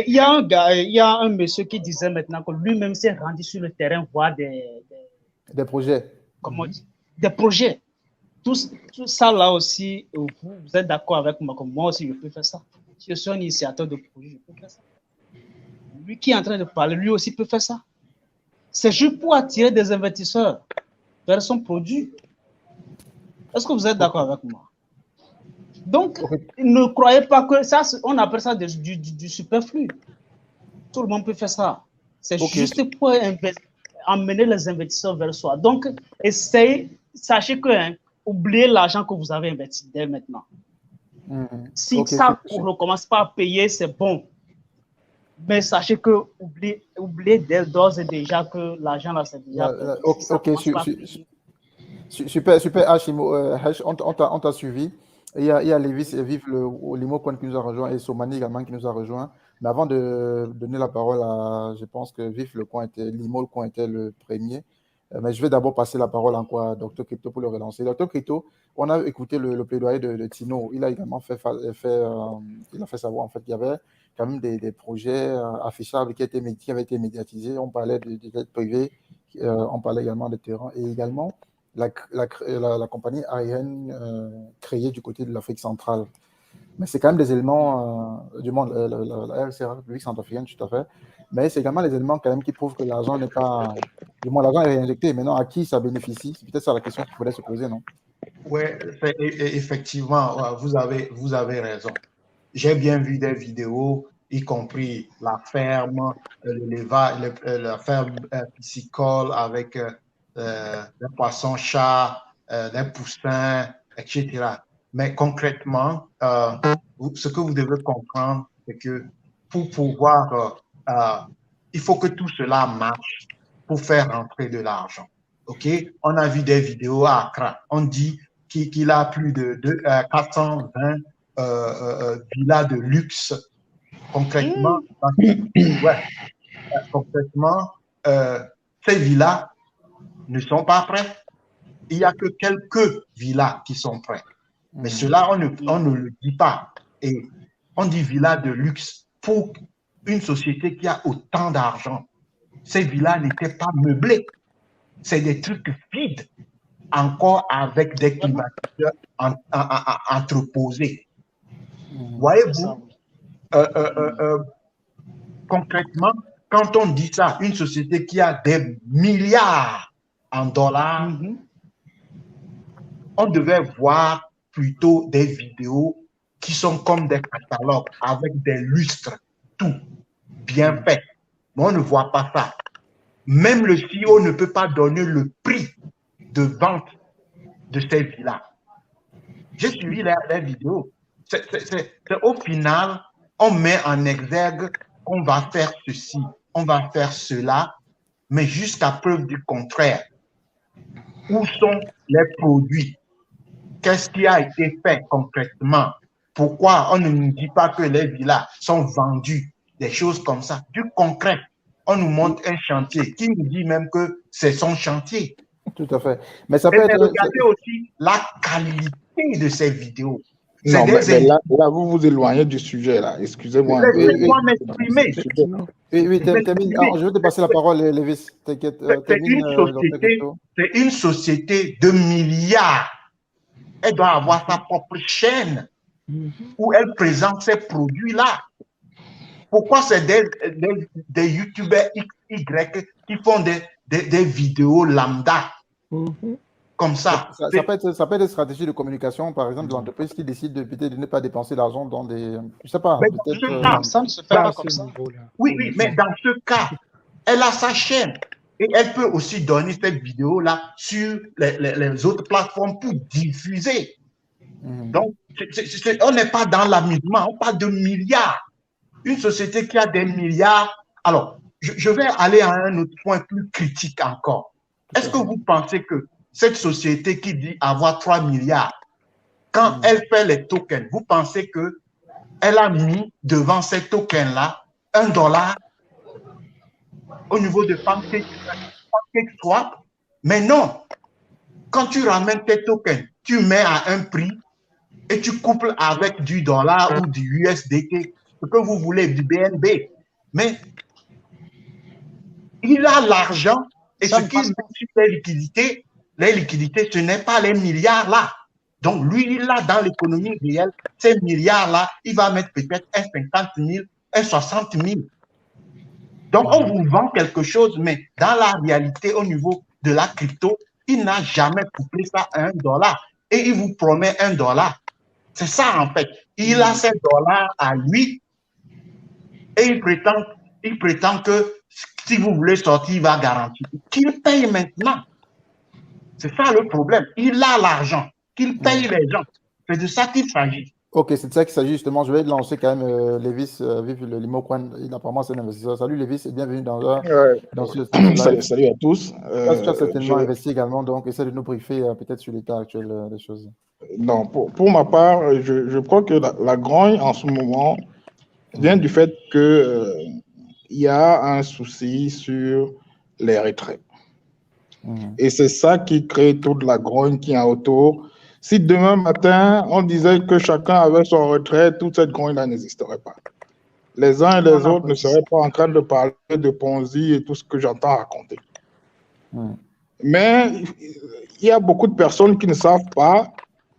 il y a un gars, il y a un monsieur qui disait maintenant que lui-même s'est rendu sur le terrain voir des projets. Comment on dit? Des projets. Tout ça là aussi, vous êtes d'accord avec moi, comme moi aussi je peux faire ça. Je suis un initiateur de projet, je peux faire ça. Lui qui est en train de parler, lui aussi peut faire ça. C'est juste pour attirer des investisseurs vers son produit. Est-ce que vous êtes d'accord avec moi? Donc, ne croyez pas que ça, on appelle ça du superflu. Tout le monde peut faire ça. C'est juste pour amener les investisseurs vers soi. Donc, sachez que, oubliez l'argent que vous avez investi dès maintenant. Si ça ne recommence pas à payer, c'est bon. Mais sachez que, oubliez d'ores et déjà que l'argent là, c'est déjà payé. Super, H, on t'a suivi. Il y a Lévis et Vive Limo qui nous a rejoint et Somani également qui nous a rejoint. Mais avant de donner la parole à, je pense que Vive Limo le coin était le premier. Mais je vais d'abord passer la parole encore à Dr Crypto pour le relancer. Dr Crypto, on a écouté le plaidoyer de Tino. Il a également fait savoir en fait qu'il y avait quand même des projets affichables qui avaient été médiatisés. On parlait de dette privée, on parlait également de terrain et également la compagnie aérienne créée du côté de l'Afrique centrale. Mais c'est quand même des éléments du monde, la RCA, République centrafricaine, tout à fait. Mais c'est également les éléments quand même qui prouvent que l'argent n'est pas... Du moins, l'argent est réinjecté. Maintenant, à qui ça bénéficie? C'est peut-être ça la question qu'il faudrait se poser, non? Oui, effectivement, vous avez raison. J'ai bien vu des vidéos, y compris la ferme, la ferme piscicole avec des poissons-chats, des poussins, etc. Mais concrètement, ce que vous devez comprendre, c'est que pour pouvoir, il faut que tout cela marche pour faire rentrer de l'argent. OK? On a vu des vidéos à Accra. On dit qu'il a plus de 420 villas de luxe. Concrètement, ces villas ne sont pas prêtes. Il n'y a que quelques villas qui sont prêtes. Mais cela, on ne le dit pas. Et on dit villas de luxe pour une société qui a autant d'argent. Ces villas n'étaient pas meublées. C'est des trucs vides, encore avec des climatiseurs entreposés. Voyez-vous, concrètement, quand on dit ça, une société qui a des milliards en dollars, on devait voir plutôt des vidéos qui sont comme des catalogues avec des lustres, tout bien fait. Mais on ne voit pas ça. Même le CEO ne peut pas donner le prix de vente de ces villas. J'ai suivi les vidéos. C'est au final, on met en exergue qu'on va faire ceci, on va faire cela, mais jusqu'à preuve du contraire. Où sont les produits? Qu'est-ce qui a été fait concrètement? Pourquoi on ne nous dit pas que les villas sont vendues? Des choses comme ça, du concret. On nous montre un chantier. Qui nous dit même que c'est son chantier? Tout à fait. Mais ça peut être... Regardez aussi la qualité de ces vidéos. Non, mais là, vous vous éloignez du sujet, là. Excusez-moi. Laissez-moi m'exprimer. Oui, termine. Je vais te passer la parole, Lévis. T'inquiète. C'est une société de milliards. Elle doit avoir sa propre chaîne où elle présente ses produits-là. Pourquoi c'est des youtubeurs XY qui font des vidéos lambda comme ça? Ça peut être des stratégies de communication, par exemple, de l'entreprise qui décide de ne pas dépenser l'argent dans des... Je sais pas, peut-être... Ça ne se fait pas comme ça. Oui, mais dans ce cas, elle a sa chaîne. Et elle peut aussi donner cette vidéo-là sur les autres plateformes pour diffuser. Donc, on n'est pas dans l'amusement, on parle de milliards. Une société qui a des milliards. Alors, je vais aller à un autre point plus critique encore. Est-ce que vous pensez que cette société qui dit avoir 3 milliards, quand elle fait les tokens, vous pensez qu'elle a mis devant ces tokens-là $1 au niveau de PancakeSwap? Mais non. Quand tu ramènes tes tokens, tu mets à un prix et tu couples avec du dollar ou du USDT, ce que vous voulez, du BNB. Mais il a l'argent et ce qu'il met sur les liquidités, ce n'est pas les milliards là. Donc lui, il a dans l'économie réelle, ces milliards là, il va mettre peut-être un 50 000, un 60 000. Donc on vous vend quelque chose, mais dans la réalité, au niveau de la crypto, il n'a jamais couplé ça à $1 et il vous promet $1. C'est ça en fait. Il a ces dollars à lui et il prétend que si vous voulez sortir, il va garantir. Qu'il paye maintenant. C'est ça le problème. Il a l'argent. Qu'il paye les gens. C'est de ça qu'il s'agit. Ok, c'est de ça qu'il s'agit justement. Je vais lancer quand même Lévis, vive le Limocoin. Apparemment, c'est un investisseur. Salut Lévis et bienvenue dans ce salut à tous. Tu as certainement investi également, donc essaie de nous briefer peut-être sur l'état actuel des choses. Non, pour ma part, je crois que la grogne en ce moment vient du fait que il y a un souci sur les retraits. Et c'est ça qui crée toute la grogne qui est autour. Si demain matin, on disait que chacun avait son retrait, toute cette grogne-là n'existerait pas. Les uns et les autres ne seraient pas en train de parler de Ponzi et tout ce que j'entends raconter. Mais il y a beaucoup de personnes qui ne savent pas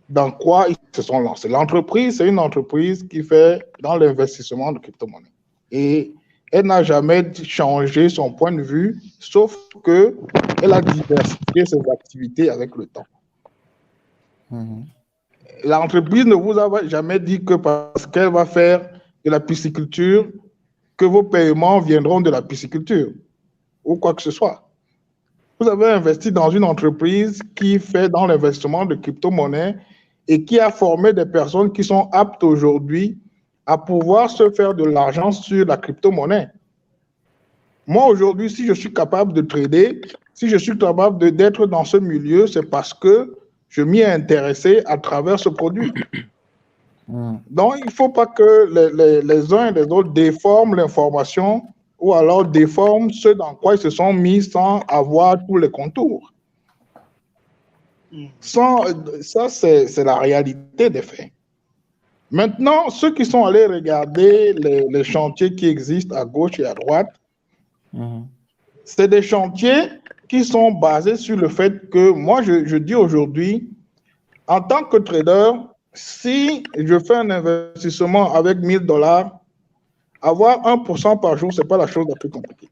dans quoi ils se sont lancés. L'entreprise, c'est une entreprise qui fait dans l'investissement de crypto-monnaies. Et elle n'a jamais changé son point de vue, sauf qu'elle a diversifié ses activités avec le temps. L'entreprise ne vous a jamais dit que parce qu'elle va faire de la pisciculture, que vos paiements viendront de la pisciculture ou quoi que ce soit. Vous avez investi dans une entreprise qui fait dans l'investissement de crypto-monnaies et qui a formé des personnes qui sont aptes aujourd'hui à pouvoir se faire de l'argent sur la crypto-monnaie. Moi, aujourd'hui, si je suis capable de trader, si je suis capable d'être dans ce milieu, c'est parce que je m'y ai intéressé à travers ce produit. Donc, il ne faut pas que les uns et les autres déforment l'information ou alors déforment ce dans quoi ils se sont mis sans avoir tous les contours. Ça, c'est la réalité des faits. Maintenant, ceux qui sont allés regarder les chantiers qui existent à gauche et à droite, c'est des chantiers qui sont basés sur le fait que moi, je dis aujourd'hui, en tant que trader, si je fais un investissement avec $1000, avoir 1% par jour, ce n'est pas la chose la plus compliquée.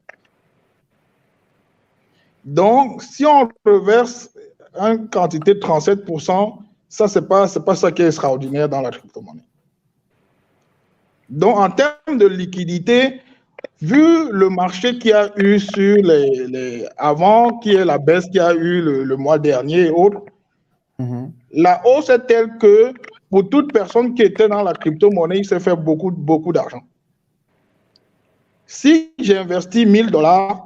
Donc, si on reverse une quantité de 37%, ça, ce n'est pas ça qui est extraordinaire dans la crypto-monnaie. Donc, en termes de liquidité, vu le marché qu'il y a eu sur avant, qui est la baisse qu'il y a eu le mois dernier et autres, la hausse est telle que pour toute personne qui était dans la crypto-monnaie, il s'est fait beaucoup d'argent. Si j'ai investi $1000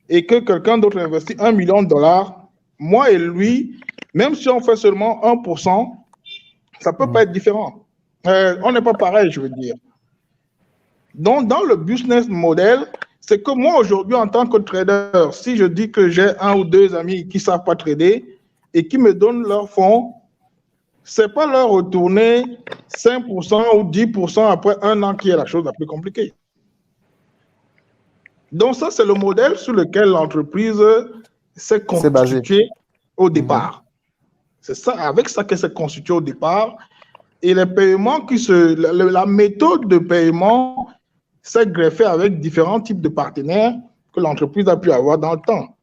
et que quelqu'un d'autre investit $1 million, moi et lui, même si on fait seulement 1%, ça ne peut pas être différent. On n'est pas pareil, je veux dire. Donc, dans le business model, c'est que moi, aujourd'hui, en tant que trader, si je dis que j'ai 1 ou 2 amis qui ne savent pas trader et qui me donnent leurs fonds, ce n'est pas leur retourner 5% ou 10% après 1 an qui est la chose la plus compliquée. Donc, ça, c'est le modèle sur lequel l'entreprise s'est constituée au départ. C'est ça, avec ça qu'elle s'est constituée au départ. Et les paiements la méthode de paiement s'est greffée avec différents types de partenaires que l'entreprise a pu avoir dans le temps.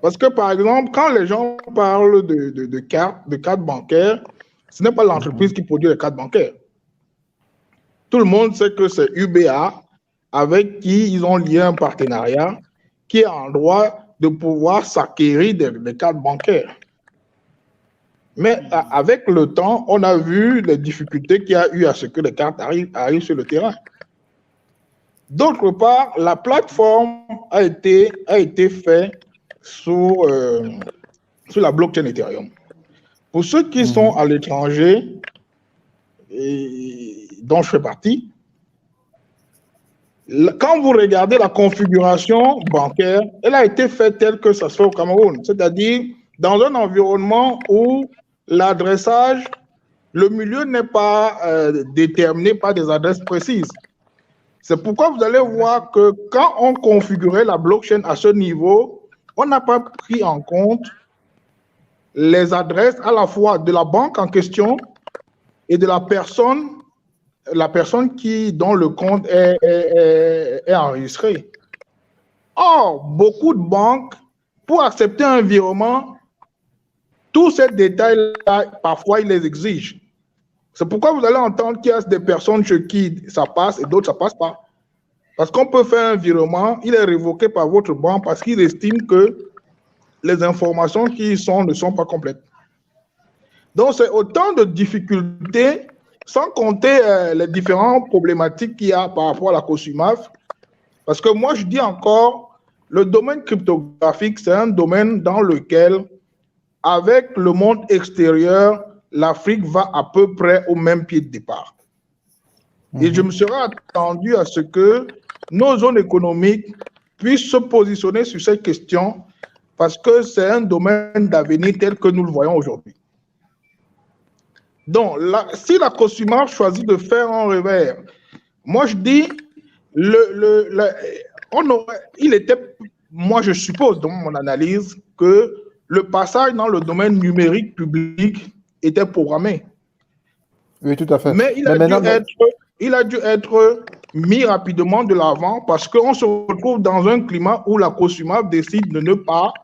Parce que, par exemple, quand les gens parlent de cartes bancaires, ce n'est pas l'entreprise qui produit les cartes bancaires. Tout le monde sait que c'est UBA avec qui ils ont lié un partenariat qui est en droit de pouvoir s'acquérir des cartes bancaires. Mais avec le temps, on a vu les difficultés qu'il y a eu à ce que les cartes arrivent sur le terrain. D'autre part, la plateforme a été faite sur la blockchain Ethereum. Pour ceux qui sont à l'étranger, dont je fais partie, quand vous regardez la configuration bancaire, elle a été faite telle que ça se fait au Cameroun, c'est-à-dire dans un environnement où l'adressage, le milieu n'est pas déterminé par des adresses précises. C'est pourquoi vous allez voir que quand on configurait la blockchain à ce niveau, on n'a pas pris en compte les adresses à la fois de la banque en question et de la personne dont le compte est enregistré. Or, beaucoup de banques, pour accepter un virement, tous ces détails-là, parfois, ils les exigent. C'est pourquoi vous allez entendre qu'il y a des personnes chez qui ça passe et d'autres, ça ne passe pas. Parce qu'on peut faire un virement, il est révoqué par votre banque parce qu'il estime que les informations qui y sont ne sont pas complètes. Donc, c'est autant de difficultés, sans compter les différentes problématiques qu'il y a par rapport à la COSUMAF. Parce que moi, je dis encore, le domaine cryptographique, c'est un domaine dans lequel, avec le monde extérieur, l'Afrique va à peu près au même pied de départ. Et je me serais attendu à ce que nos zones économiques puissent se positionner sur cette question parce que c'est un domaine d'avenir tel que nous le voyons aujourd'hui. Donc, si la COSUMAR choisit de faire un revers, moi je dis, il était, moi je suppose dans mon analyse que le passage dans le domaine numérique public était programmé. Oui, tout à fait. Mais il a dû être mis rapidement de l'avant parce qu'on se retrouve dans un climat où la COSUMAR décide de ne pas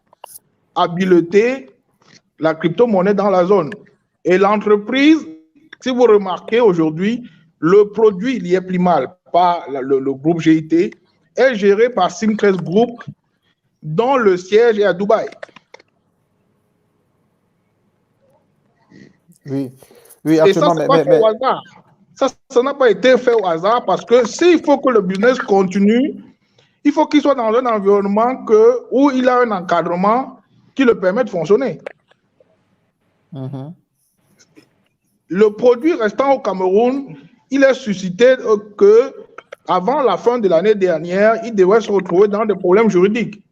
habiliter la crypto-monnaie dans la zone. Et l'entreprise, si vous remarquez aujourd'hui, le produit Lieplimal par le groupe GIT est géré par Simcrest Group, dont le siège est à Dubaï. Oui, oui, absolument. Ça n'a pas été fait au hasard parce que s'il faut que le business continue, il faut qu'il soit dans un environnement où il a un encadrement qui le permet de fonctionner. Le produit restant au Cameroun, il est suscité que avant la fin de l'année dernière, il devrait se retrouver dans des problèmes juridiques.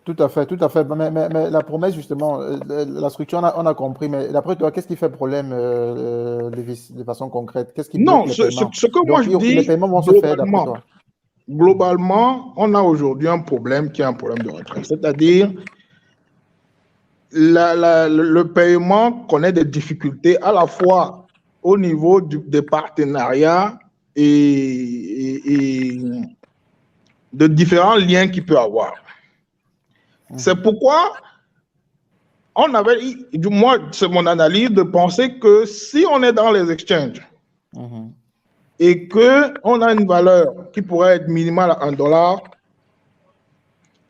Tout à fait, tout à fait. Mais la promesse, justement, la structure, on a compris. Mais d'après toi, qu'est-ce qui fait problème de façon concrète? Qu'est-ce qui bloque les paiements? Ce que moi je dis, les paiements vont se faire d'après toi. Globalement, on a aujourd'hui un problème qui est un problème de retrait. C'est-à-dire, le paiement connaît des difficultés à la fois au niveau des partenariats et de différents liens qu'il peut avoir. C'est pourquoi moi, c'est mon analyse de penser que si on est dans les exchanges et qu'on a une valeur qui pourrait être minimale à $1,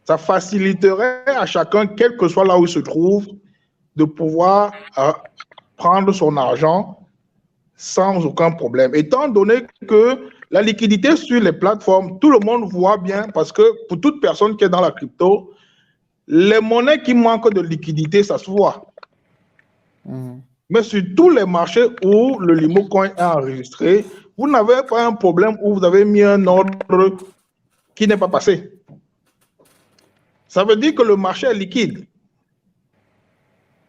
ça faciliterait à chacun, quel que soit là où il se trouve, de pouvoir prendre son argent sans aucun problème. Étant donné que la liquidité sur les plateformes, tout le monde voit bien, parce que pour toute personne qui est dans la crypto, les monnaies qui manquent de liquidité, ça se voit. Mais sur tous les marchés où le LimoCoin est enregistré, vous n'avez pas un problème où vous avez mis un ordre qui n'est pas passé. Ça veut dire que le marché est liquide.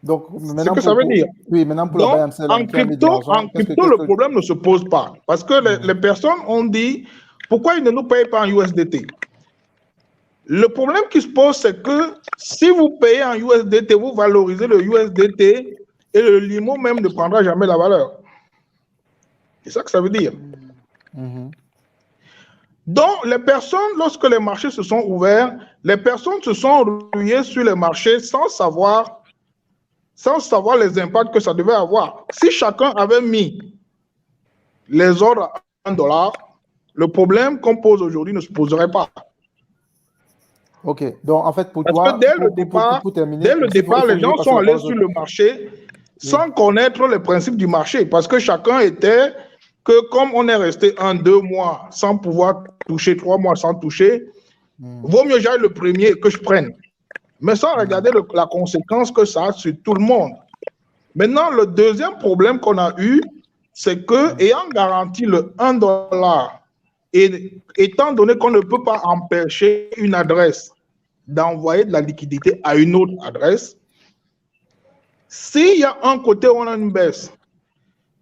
Donc, c'est ce que ça veut dire. Oui, maintenant pour en crypto, le problème ne se pose pas. Parce que les personnes ont dit, pourquoi ils ne nous payent pas en USDT? Le problème qui se pose, c'est que si vous payez en USDT, vous valorisez le USDT et le Limo même ne prendra jamais la valeur. C'est ça que ça veut dire. Donc, les personnes, lorsque les marchés se sont ouverts, les personnes se sont ruées sur les marchés sans savoir les impacts que ça devait avoir. Si chacun avait mis les ordres à $1, le problème qu'on pose aujourd'hui ne se poserait pas. Ok, donc en fait, pour Parce toi, que dès le départ, les gens sont allés sur le marché sans connaître les principes du marché. Parce que chacun était que comme on est resté 1-2 mois sans pouvoir toucher, 3 mois sans toucher, vaut mieux j'aille le premier que je prenne. Mais sans regarder la conséquence que ça a sur tout le monde. Maintenant, le deuxième problème qu'on a eu, c'est que, ayant garanti le $1, et étant donné qu'on ne peut pas empêcher une adresse d'envoyer de la liquidité à une autre adresse, s'il y a un côté où on a une baisse,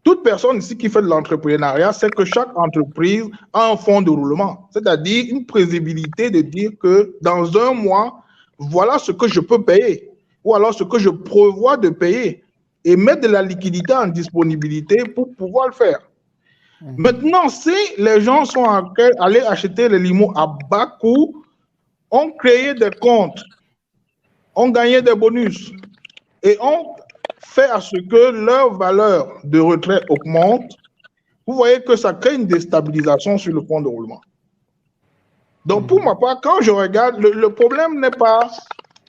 toute personne ici qui fait de l'entrepreneuriat sait que chaque entreprise a un fonds de roulement, c'est-à-dire une prévisibilité de dire que dans un mois, voilà ce que je peux payer, ou alors ce que je prévois de payer, et mettre de la liquidité en disponibilité pour pouvoir le faire. Maintenant, si les gens sont allés acheter les limos à bas coût, ont créé des comptes, ont gagné des bonus, et ont fait à ce que leur valeur de retrait augmente, vous voyez que ça crée une déstabilisation sur le fonds de roulement. Donc, pour ma part, quand je regarde, le problème n'est pas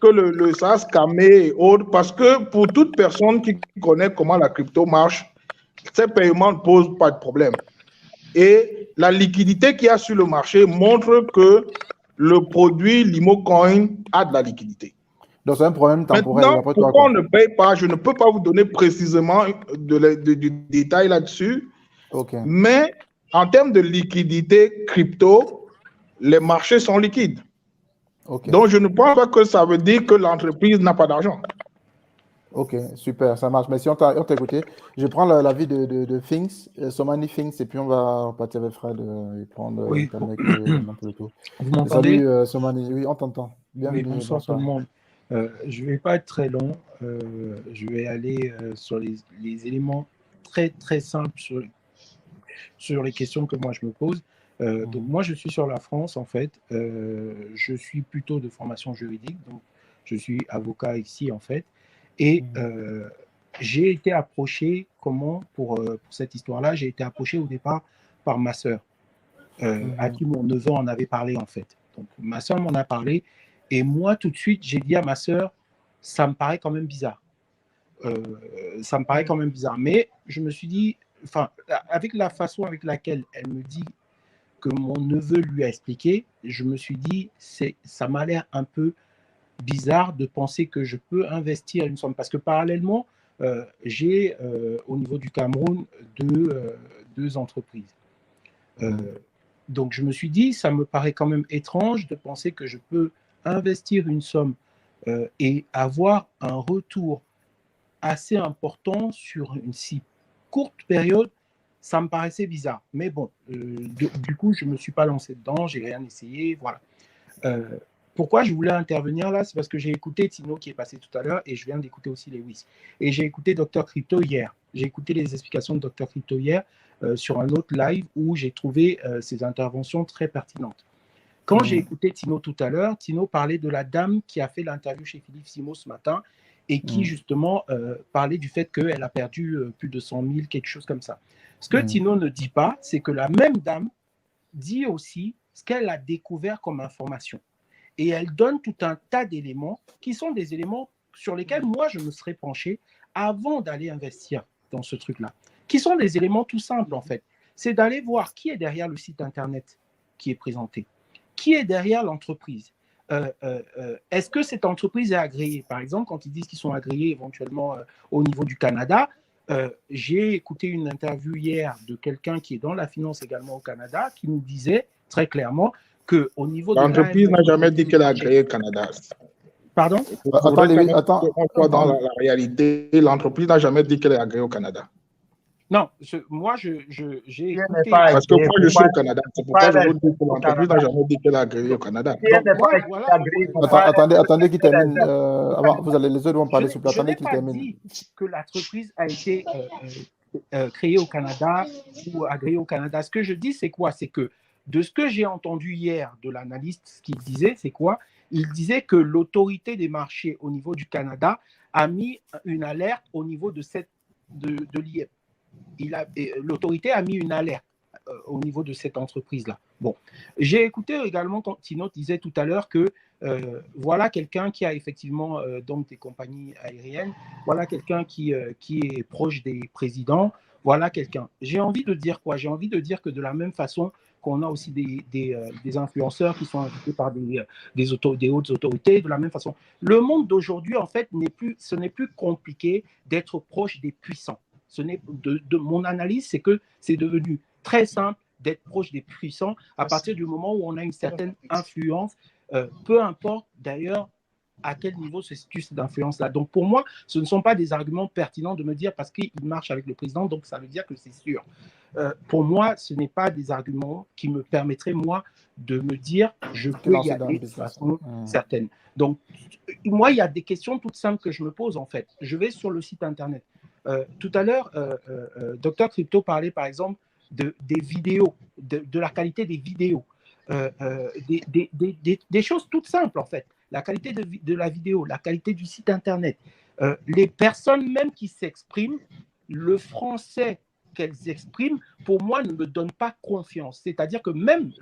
que le SAS, Camé et autres, parce que pour toute personne qui connaît comment la crypto marche, ces paiements ne posent pas de problème. Et la liquidité qu'il y a sur le marché montre que le produit LimoCoin a de la liquidité. Donc, c'est un problème temporaire. Maintenant, pourquoi on ne paye pas? Je ne peux pas vous donner précisément du détail là-dessus. Okay. Mais en termes de liquidité crypto, les marchés sont liquides. Okay. Donc, je ne pense pas que ça veut dire que l'entreprise n'a pas d'argent. Ok, super, ça marche. Merci, on t'a écouté. Je prends l'avis de Things, Somani Things, et puis on va partir avec Fred et prendre oui. un peu le tour. Vous m'entendez? Salut Somani, oui, on t'entend. Bienvenue. Oui, bonsoir tout le monde. Je ne vais pas être très long. Je vais aller sur les éléments très très simples sur les questions que moi je me pose. Donc moi je suis sur la France en fait. Je suis plutôt de formation juridique, donc je suis avocat ici en fait. Et j'ai été approché, pour cette histoire-là, j'ai été approché au départ par ma sœur, à qui mon neveu en avait parlé en fait. Donc ma sœur m'en a parlé, et moi tout de suite j'ai dit à ma sœur, ça me paraît quand même bizarre. Ça me paraît quand même bizarre. Mais je me suis dit, enfin, avec la façon avec laquelle elle me dit que mon neveu lui a expliqué, je me suis dit, ça m'a l'air un peu bizarre de penser que je peux investir une somme. Parce que parallèlement, j'ai au niveau du Cameroun deux entreprises. Donc je me suis dit, ça me paraît quand même étrange de penser que je peux investir une somme et avoir un retour assez important sur une si courte période. Ça me paraissait bizarre. Mais bon, du coup, je ne me suis pas lancé dedans, j'ai rien essayé, voilà. Pourquoi je voulais intervenir là? C'est parce que j'ai écouté Tino qui est passé tout à l'heure et je viens d'écouter aussi Lewis. Et j'ai écouté Dr Crypto hier. J'ai écouté les explications de Dr Crypto hier sur un autre live où j'ai trouvé ses interventions très pertinentes. Quand j'ai écouté Tino tout à l'heure, Tino parlait de la dame qui a fait l'interview chez Philippe Simo ce matin et qui justement parlait du fait qu'elle a perdu plus de 100 000, quelque chose comme ça. Ce que Tino ne dit pas, c'est que la même dame dit aussi ce qu'elle a découvert comme information. Et elle donne tout un tas d'éléments qui sont des éléments sur lesquels moi je me serais penché avant d'aller investir dans ce truc-là. Qui sont des éléments tout simples en fait. C'est d'aller voir qui est derrière le site internet qui est présenté. Qui est derrière l'entreprise. Est-ce que cette entreprise est agréée? Par exemple, quand ils disent qu'ils sont agréés éventuellement au niveau du Canada, j'ai écouté une interview hier de quelqu'un qui est dans la finance également au Canada qui nous disait très clairement qu'au niveau de l'entreprise n'a jamais dit qu'elle a agréé au Canada. Pardon? Attends. Dans la réalité, l'entreprise n'a jamais dit qu'elle est agréée au Canada. Non, moi, j'ai écouté... Parce que moi, je suis au Canada. C'est pourquoi je vous dis que l'entreprise n'a jamais dit qu'elle est agréée au Canada. Attendez qu'il termine. Avant, les autres vont parler. Je n'ai pas dit que l'entreprise a été créée au Canada ou agréée au Canada. Ce que je dis, c'est quoi? C'est que de ce que j'ai entendu hier de l'analyste, ce qu'il disait, c'est quoi? Il disait que l'autorité des marchés au niveau du Canada a mis une alerte au niveau de l'IEP. L'autorité a mis une alerte au niveau de cette entreprise-là. Bon, j'ai écouté également quand Tino disait tout à l'heure que voilà quelqu'un qui a effectivement donc des compagnies aériennes, voilà quelqu'un qui est proche des présidents, voilà quelqu'un. J'ai envie de dire quoi? J'ai envie de dire que de la même façon qu'on a aussi des influenceurs qui sont invités par des hautes autorités, de la même façon. Le monde d'aujourd'hui, en fait, ce n'est plus compliqué d'être proche des puissants. Mon analyse, c'est que c'est devenu très simple d'être proche des puissants à partir du moment où on a une certaine influence, peu importe d'ailleurs à quel niveau se situe cette influence-là. Donc pour moi, ce ne sont pas des arguments pertinents de me dire parce qu'il marche avec le président, donc ça veut dire que c'est sûr. Pour moi, ce n'est pas des arguments qui me permettraient, moi, de me dire je peux y aller de façon certaine. Donc, moi, il y a des questions toutes simples que je me pose, en fait. Je vais sur le site Internet. Tout à l'heure, Dr Crypto parlait, par exemple, des vidéos, de la qualité des vidéos. Des choses toutes simples, en fait. La qualité de la vidéo, la qualité du site Internet. Les personnes même qui s'expriment, le français qu'elles expriment, pour moi, ne me donne pas confiance. C'est-à-dire que même,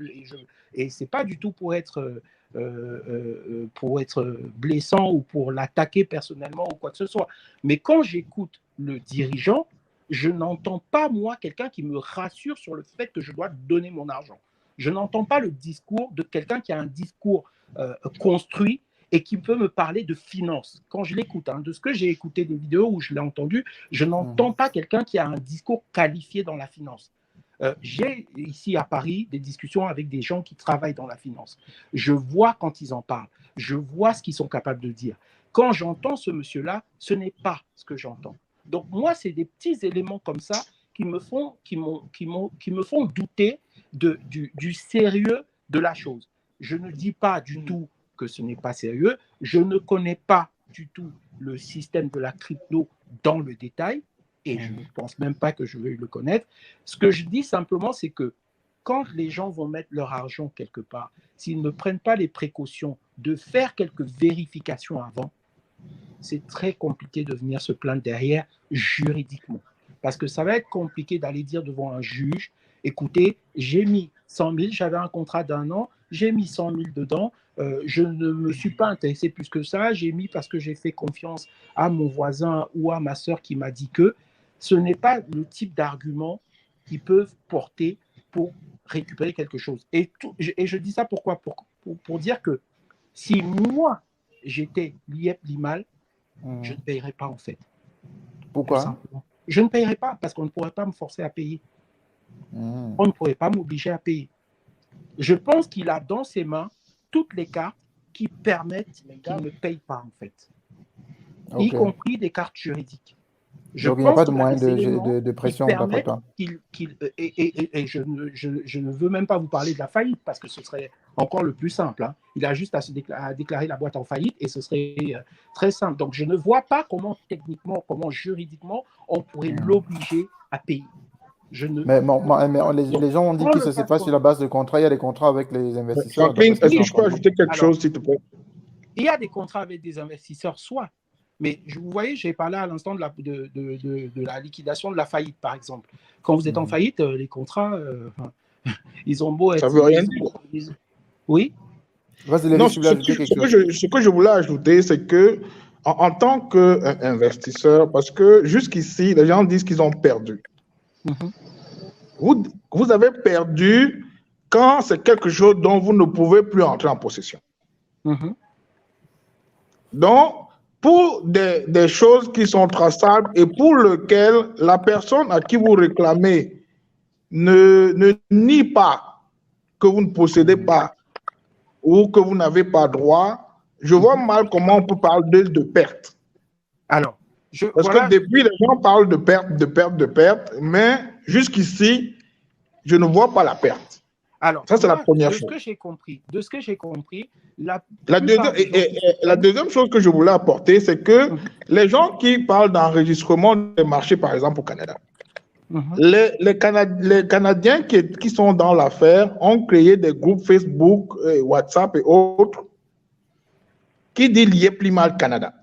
et ce n'est pas du tout pour être blessant ou pour l'attaquer personnellement ou quoi que ce soit, mais quand j'écoute le dirigeant, je n'entends pas, moi, quelqu'un qui me rassure sur le fait que je dois donner mon argent. Je n'entends pas le discours de quelqu'un qui a un discours construit et qui peut me parler de finance. Quand je l'écoute, de ce que j'ai écouté des vidéos où je l'ai entendu, je n'entends pas quelqu'un qui a un discours qualifié dans la finance. J'ai ici à Paris des discussions avec des gens qui travaillent dans la finance. Je vois quand ils en parlent. Je vois ce qu'ils sont capables de dire. Quand j'entends ce monsieur-là, ce n'est pas ce que j'entends. Donc moi, c'est des petits éléments comme ça qui me font douter du sérieux de la chose. Je ne dis pas du tout que ce n'est pas sérieux. Je ne connais pas du tout le système de la crypto dans le détail et je ne pense même pas que je vais le connaître. Ce que je dis simplement, c'est que quand les gens vont mettre leur argent quelque part, s'ils ne prennent pas les précautions de faire quelques vérifications avant, c'est très compliqué de venir se plaindre derrière juridiquement. Parce que ça va être compliqué d'aller dire devant un juge, écoutez, j'ai mis 100 000, j'avais un contrat d'1 an, j'ai mis 100 000 dedans, je ne me suis pas intéressé plus que ça, j'ai mis parce que j'ai fait confiance à mon voisin ou à ma sœur qui m'a dit que ce n'est pas le type d'argument qu'ils peuvent porter pour récupérer quelque chose. Et je dis ça pourquoi ? Pour dire que si moi, j'étais l'IEP Limal, je ne payerais pas en fait. Pourquoi ? Je ne payerais pas parce qu'on ne pourrait pas me forcer à payer. On ne pourrait pas m'obliger à payer. Je pense qu'il a dans ses mains toutes les cartes qui permettent qu'il ne paye pas en fait, y compris des cartes juridiques. Donc il n'y a pas de moyen de pression de ta part. Et je ne veux même pas vous parler de la faillite parce que ce serait encore le plus simple. Hein. Il a juste à déclarer la boîte en faillite et ce serait très simple. Donc je ne vois pas comment techniquement, comment juridiquement, on pourrait l'obliger à payer. Mais les gens ont dit que ça ne se fait pas sur la base de contrat. Il y a des contrats avec les investisseurs. Franklin, est-ce que je peux ajouter quelque chose, s'il te plaît? Il y a des contrats avec des investisseurs, soit. Mais vous voyez, j'ai parlé à l'instant de la liquidation de la faillite, par exemple. Quand vous êtes en faillite, les contrats, ils ont beau être... Ça ne veut rien dire. Oui. Non, ce que je voulais ajouter, c'est que en tant qu'investisseur, parce que jusqu'ici, les gens disent qu'ils ont perdu. Vous avez perdu quand c'est quelque chose dont vous ne pouvez plus entrer en possession. Donc, pour des choses qui sont traçables et pour lesquelles la personne à qui vous réclamez ne nie pas que vous ne possédez pas ou que vous n'avez pas droit, je vois mal comment on peut parler de perte. Alors, parce que depuis, les gens parlent de perte, mais jusqu'ici, je ne vois pas la perte. Alors, ça, c'est la première chose. De ce que j'ai compris, la deuxième chose que je voulais apporter, c'est que les gens qui parlent d'enregistrement des marchés, par exemple, au Canada, les Canadiens qui sont dans l'affaire ont créé des groupes Facebook, WhatsApp et autres qui disent l'IEP Limal Canada.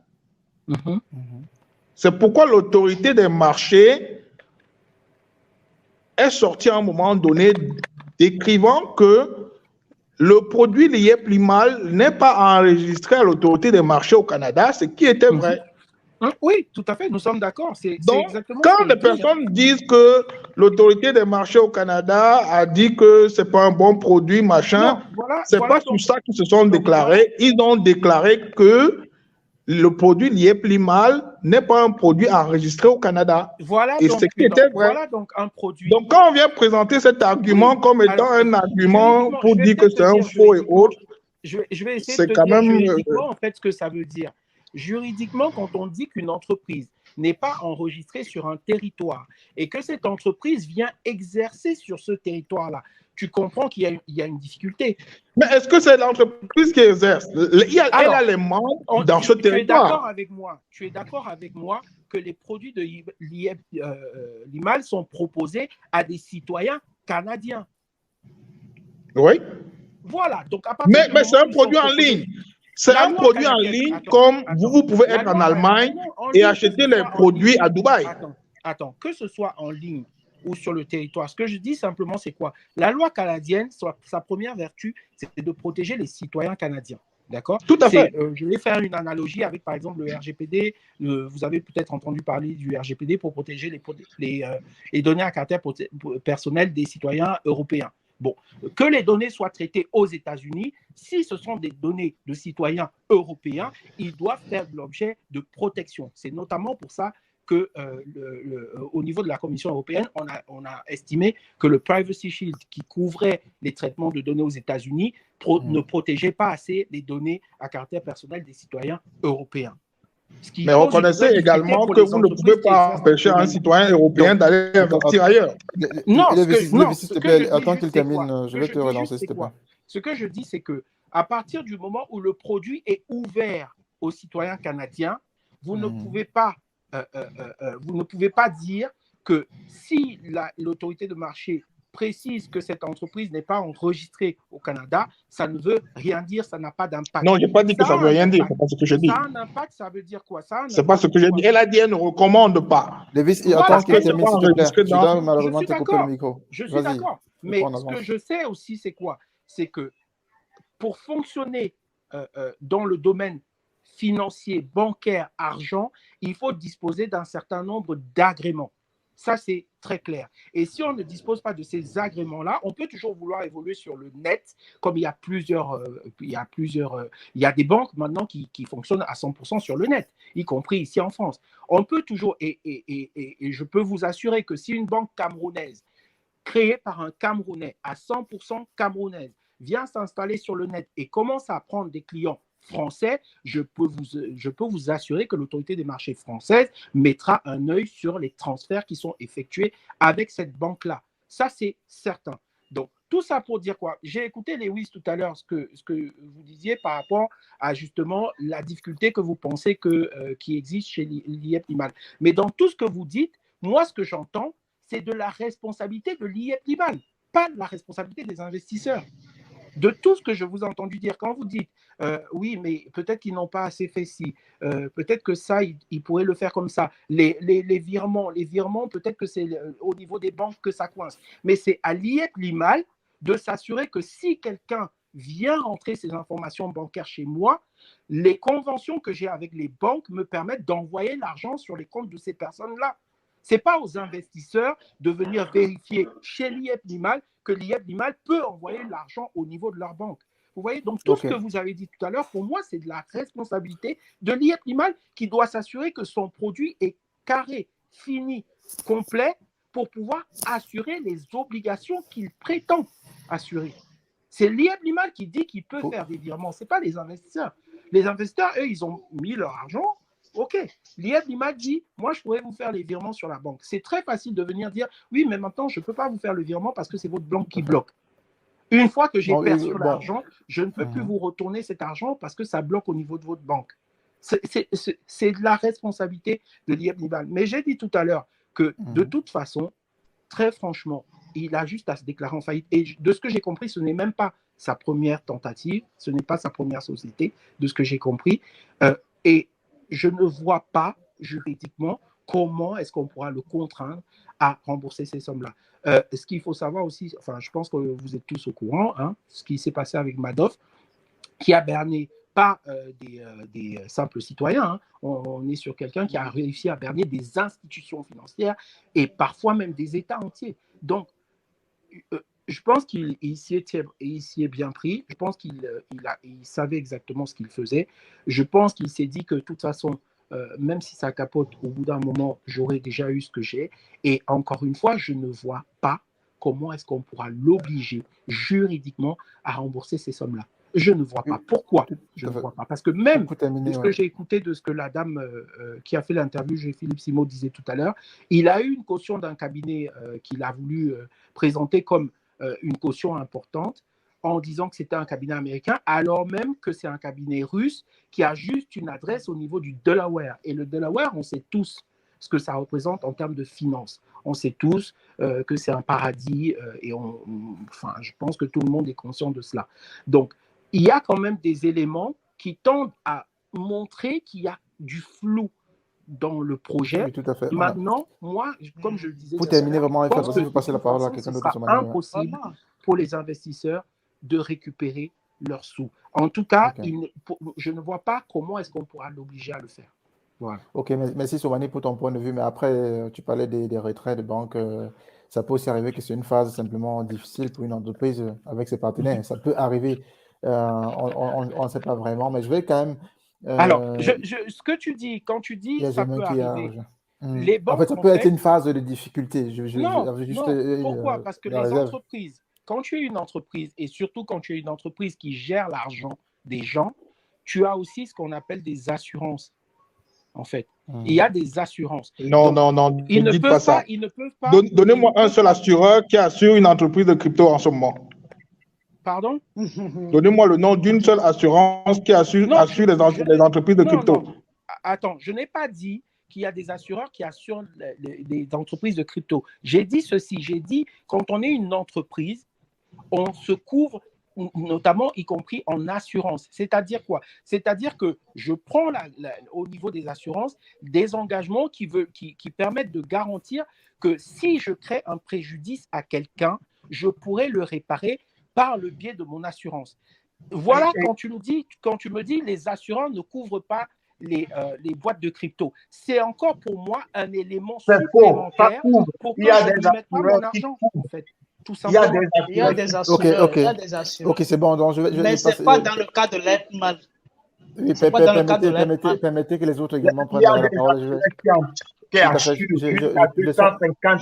C'est pourquoi l'autorité des marchés est sortie à un moment donné décrivant que le produit l'IEP Limal n'est pas enregistré à l'autorité des marchés au Canada, ce qui était vrai. Oui, tout à fait, nous sommes d'accord. Donc, quand les personnes disent que l'autorité des marchés au Canada a dit que ce n'est pas un bon produit, machin, ce n'est pas sur ça qu'ils se sont déclarés. Ils ont déclaré que le produit l'IEP Limal n'est pas un produit enregistré au Canada. Et ce qui était vrai. Voilà donc un produit. Donc, quand on vient présenter cet argument comme étant un argument pour dire que c'est un faux et autre, je vais essayer de te dire juridiquement en fait ce que ça veut dire. Juridiquement, quand on dit qu'une entreprise n'est pas enregistrée sur un territoire et que cette entreprise vient exercer sur ce territoire-là, tu comprends qu'il y a une difficulté. Mais est-ce que c'est l'entreprise qui exerce? Elle a les membres dans ce territoire. Tu es d'accord avec moi que les produits de l'IEP Limal sont proposés à des citoyens canadiens? Oui. Voilà. Donc mais c'est un produit en ligne. C'est un produit en ligne comme vous pouvez être en Allemagne et acheter les produits à Dubaï. Attends, que ce soit en ligne ou sur le territoire, ce que je dis simplement, c'est quoi? La loi canadienne, sa première vertu, c'est de protéger les citoyens canadiens. D'accord? Tout à fait. Je vais faire une analogie avec, par exemple, le RGPD. Vous avez peut-être entendu parler du RGPD pour protéger les données à caractère personnel des citoyens européens. Bon, que les données soient traitées aux États-Unis, si ce sont des données de citoyens européens, ils doivent faire l'objet de protection. C'est notamment pour ça que au niveau de la Commission européenne, on a estimé que le Privacy Shield qui couvrait les traitements de données aux États-Unis ne protégeait pas assez les données à caractère personnel des citoyens européens. Mais reconnaissez également que vous ne pouvez pas empêcher un citoyen européen d'aller investir ailleurs. Non, attends qu'il termine, je vais te relancer, s'il te plaît. Ce que je dis, c'est que à partir du moment où le produit est ouvert aux citoyens canadiens, vous ne pouvez pas dire que si l'autorité de marché précise que cette entreprise n'est pas enregistrée au Canada, ça ne veut rien dire, ça n'a pas d'impact. Non, je n'ai pas dit que ça ne veut rien dire, c'est pas ce que je dis. Ça a un impact, ça veut dire quoi? C'est pas ce que je dis. Elle a dit, elle ne recommande pas. Attends qu'il termine, s'il te plaît. Tu dois malheureusement te couper le micro. Je suis d'accord. Mais ce que je sais aussi, c'est quoi? C'est que pour fonctionner dans le domaine financier, bancaire, argent, il faut disposer d'un certain nombre d'agréments. Ça, c'est très clair. Et si on ne dispose pas de ces agréments-là, on peut toujours vouloir évoluer sur le net, comme il y a des banques maintenant qui fonctionnent à 100% sur le net, y compris ici en France. On peut toujours, et je peux vous assurer que si une banque camerounaise, créée par un Camerounais à 100% camerounaise, vient s'installer sur le net et commence à prendre des clients français, je peux vous assurer que l'autorité des marchés française mettra un œil sur les transferts qui sont effectués avec cette banque-là. Ça, c'est certain. Donc, tout ça pour dire quoi? J'ai écouté Lewis tout à l'heure, ce que vous disiez par rapport à justement la difficulté que vous pensez qui existe chez l'IEP-LIMAL. Mais dans tout ce que vous dites, moi, ce que j'entends, c'est de la responsabilité de l'IEP-LIMAL, pas de la responsabilité des investisseurs. De tout ce que je vous ai entendu dire, quand vous dites oui, mais peut-être qu'ils n'ont pas assez fait ci, peut-être que ça, ils pourraient le faire comme ça. Les virements, peut-être que c'est au niveau des banques que ça coince. Mais c'est à l'IEP-LIMAL de s'assurer que si quelqu'un vient rentrer ces informations bancaires chez moi, les conventions que j'ai avec les banques me permettent d'envoyer l'argent sur les comptes de ces personnes-là. Ce n'est pas aux investisseurs de venir vérifier chez l'IEP-LIMAL que l'IEP-LIMAL peut envoyer l'argent au niveau de leur banque. Vous voyez, donc tout ce que vous avez dit tout à l'heure, pour moi, c'est de la responsabilité de l'IEP-LIMAL qui doit s'assurer que son produit est carré, fini, complet pour pouvoir assurer les obligations qu'il prétend assurer. C'est l'IEP-LIMAL qui dit qu'il peut faire des virements, ce n'est pas les investisseurs. Les investisseurs, eux, ils ont mis leur argent. OK, l'IEP-LIMAL dit, moi, je pourrais vous faire les virements sur la banque. C'est très facile de venir dire, oui, mais maintenant, je ne peux pas vous faire le virement parce que c'est votre banque qui bloque. Une fois que j'ai perçu l'argent, je ne peux plus vous retourner cet argent parce que ça bloque au niveau de votre banque. C'est de la responsabilité de l'IEP-LIMAL. Mais j'ai dit tout à l'heure que, de toute façon, très franchement, il a juste à se déclarer en faillite. Et de ce que j'ai compris, ce n'est même pas sa première tentative, ce n'est pas sa première société, de ce que j'ai compris. Et je ne vois pas juridiquement comment est-ce qu'on pourra le contraindre à rembourser ces sommes-là. Ce qu'il faut savoir aussi, enfin, je pense que vous êtes tous au courant, hein, ce qui s'est passé avec Madoff, qui a berné pas des simples citoyens. Hein. On est sur quelqu'un qui a réussi à berner des institutions financières et parfois même des États entiers. Donc, je pense qu'il s'y est bien pris. Je pense qu'il savait exactement ce qu'il faisait. Je pense qu'il s'est dit que de toute façon, même si ça capote, au bout d'un moment, j'aurai déjà eu ce que j'ai. Et encore une fois, je ne vois pas comment est-ce qu'on pourra l'obliger juridiquement à rembourser ces sommes-là. Je ne vois pas. Pourquoi? Je ne vois pas. Parce que même de ce que j'ai écouté, de ce que la dame qui a fait l'interview, Philippe Simon, disait tout à l'heure, il a eu une caution d'un cabinet qu'il a voulu présenter comme une caution importante en disant que c'était un cabinet américain, alors même que c'est un cabinet russe qui a juste une adresse au niveau du Delaware. Et le Delaware, on sait tous ce que ça représente en termes de finances. On sait tous que c'est un paradis et enfin, je pense que tout le monde est conscient de cela. Donc, il y a quand même des éléments qui tendent à montrer qu'il y a du flou dans le projet. Oui, tout à fait. Maintenant, moi, comme je le disais, pour terminer vraiment, il faut passer la parole à quelqu'un d'autre. Ce sera impossible pour les investisseurs de récupérer leurs sous. En tout cas, je ne vois pas comment est-ce qu'on pourra l'obliger à le faire. Voilà. Ok, merci Soumani pour ton point de vue, mais après, tu parlais des retraits de banque. Ça peut aussi arriver que c'est une phase simplement difficile pour une entreprise avec ses partenaires. Ça peut arriver, on ne sait pas vraiment, mais je vais quand même... Alors, ce que tu dis, quand tu dis ça peut arriver, Les banques, en fait, ça peut être une phase de difficulté. Pourquoi? Parce que les entreprises, quand tu es une entreprise, et surtout quand tu es une entreprise qui gère l'argent des gens, tu as aussi ce qu'on appelle des assurances, en fait. Il y a des assurances. Non, ils ne dites peuvent pas ça. Ils ne peuvent pas. Donnez-moi un seul assureur qui assure une entreprise de crypto en ce moment. Pardon? Donnez-moi le nom d'une seule assurance qui assure les entreprises de crypto. Non. Attends, je n'ai pas dit qu'il y a des assureurs qui assurent les entreprises de crypto. J'ai dit ceci, j'ai dit quand on est une entreprise, on se couvre notamment y compris en assurance. C'est-à-dire quoi? C'est-à-dire que je prends au niveau des assurances des engagements qui permettent de garantir que si je crée un préjudice à quelqu'un, je pourrais le réparer par le biais de mon assurance. Voilà, quand tu me dis les assureurs ne couvrent pas les boîtes de crypto, c'est encore pour moi un élément supplémentaire pour que je ne mette pas mon argent, en fait. Tout simplement. Il y a des assureurs. Ok, c'est bon. Donc mais ce n'est pas dans le cas de l'EPMAL. Oui, permettez que les autres également prennent la parole. Il y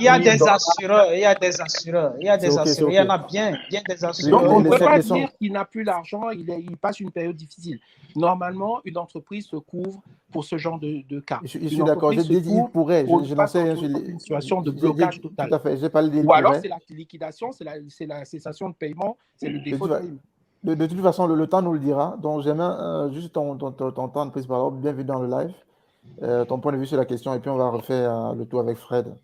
a des assureurs, il y en a bien des assureurs. Donc, on ne peut pas dire qu'il n'a plus l'argent, il passe une période difficile. Normalement, une entreprise se couvre pour ce genre de cas. Je suis d'accord, j'ai dit il pourrait, je n'en sais rien sur une situation de blocage total. Tout à fait, j'ai pas dit ou alors c'est la liquidation, c'est la cessation de paiement, c'est le défaut de paiement. De toute façon, le temps nous le dira. Donc, j'aimerais juste ton temps de prise par ordre. Bienvenue dans le live. Ton point de vue sur la question, et puis on va refaire le tour avec Fred.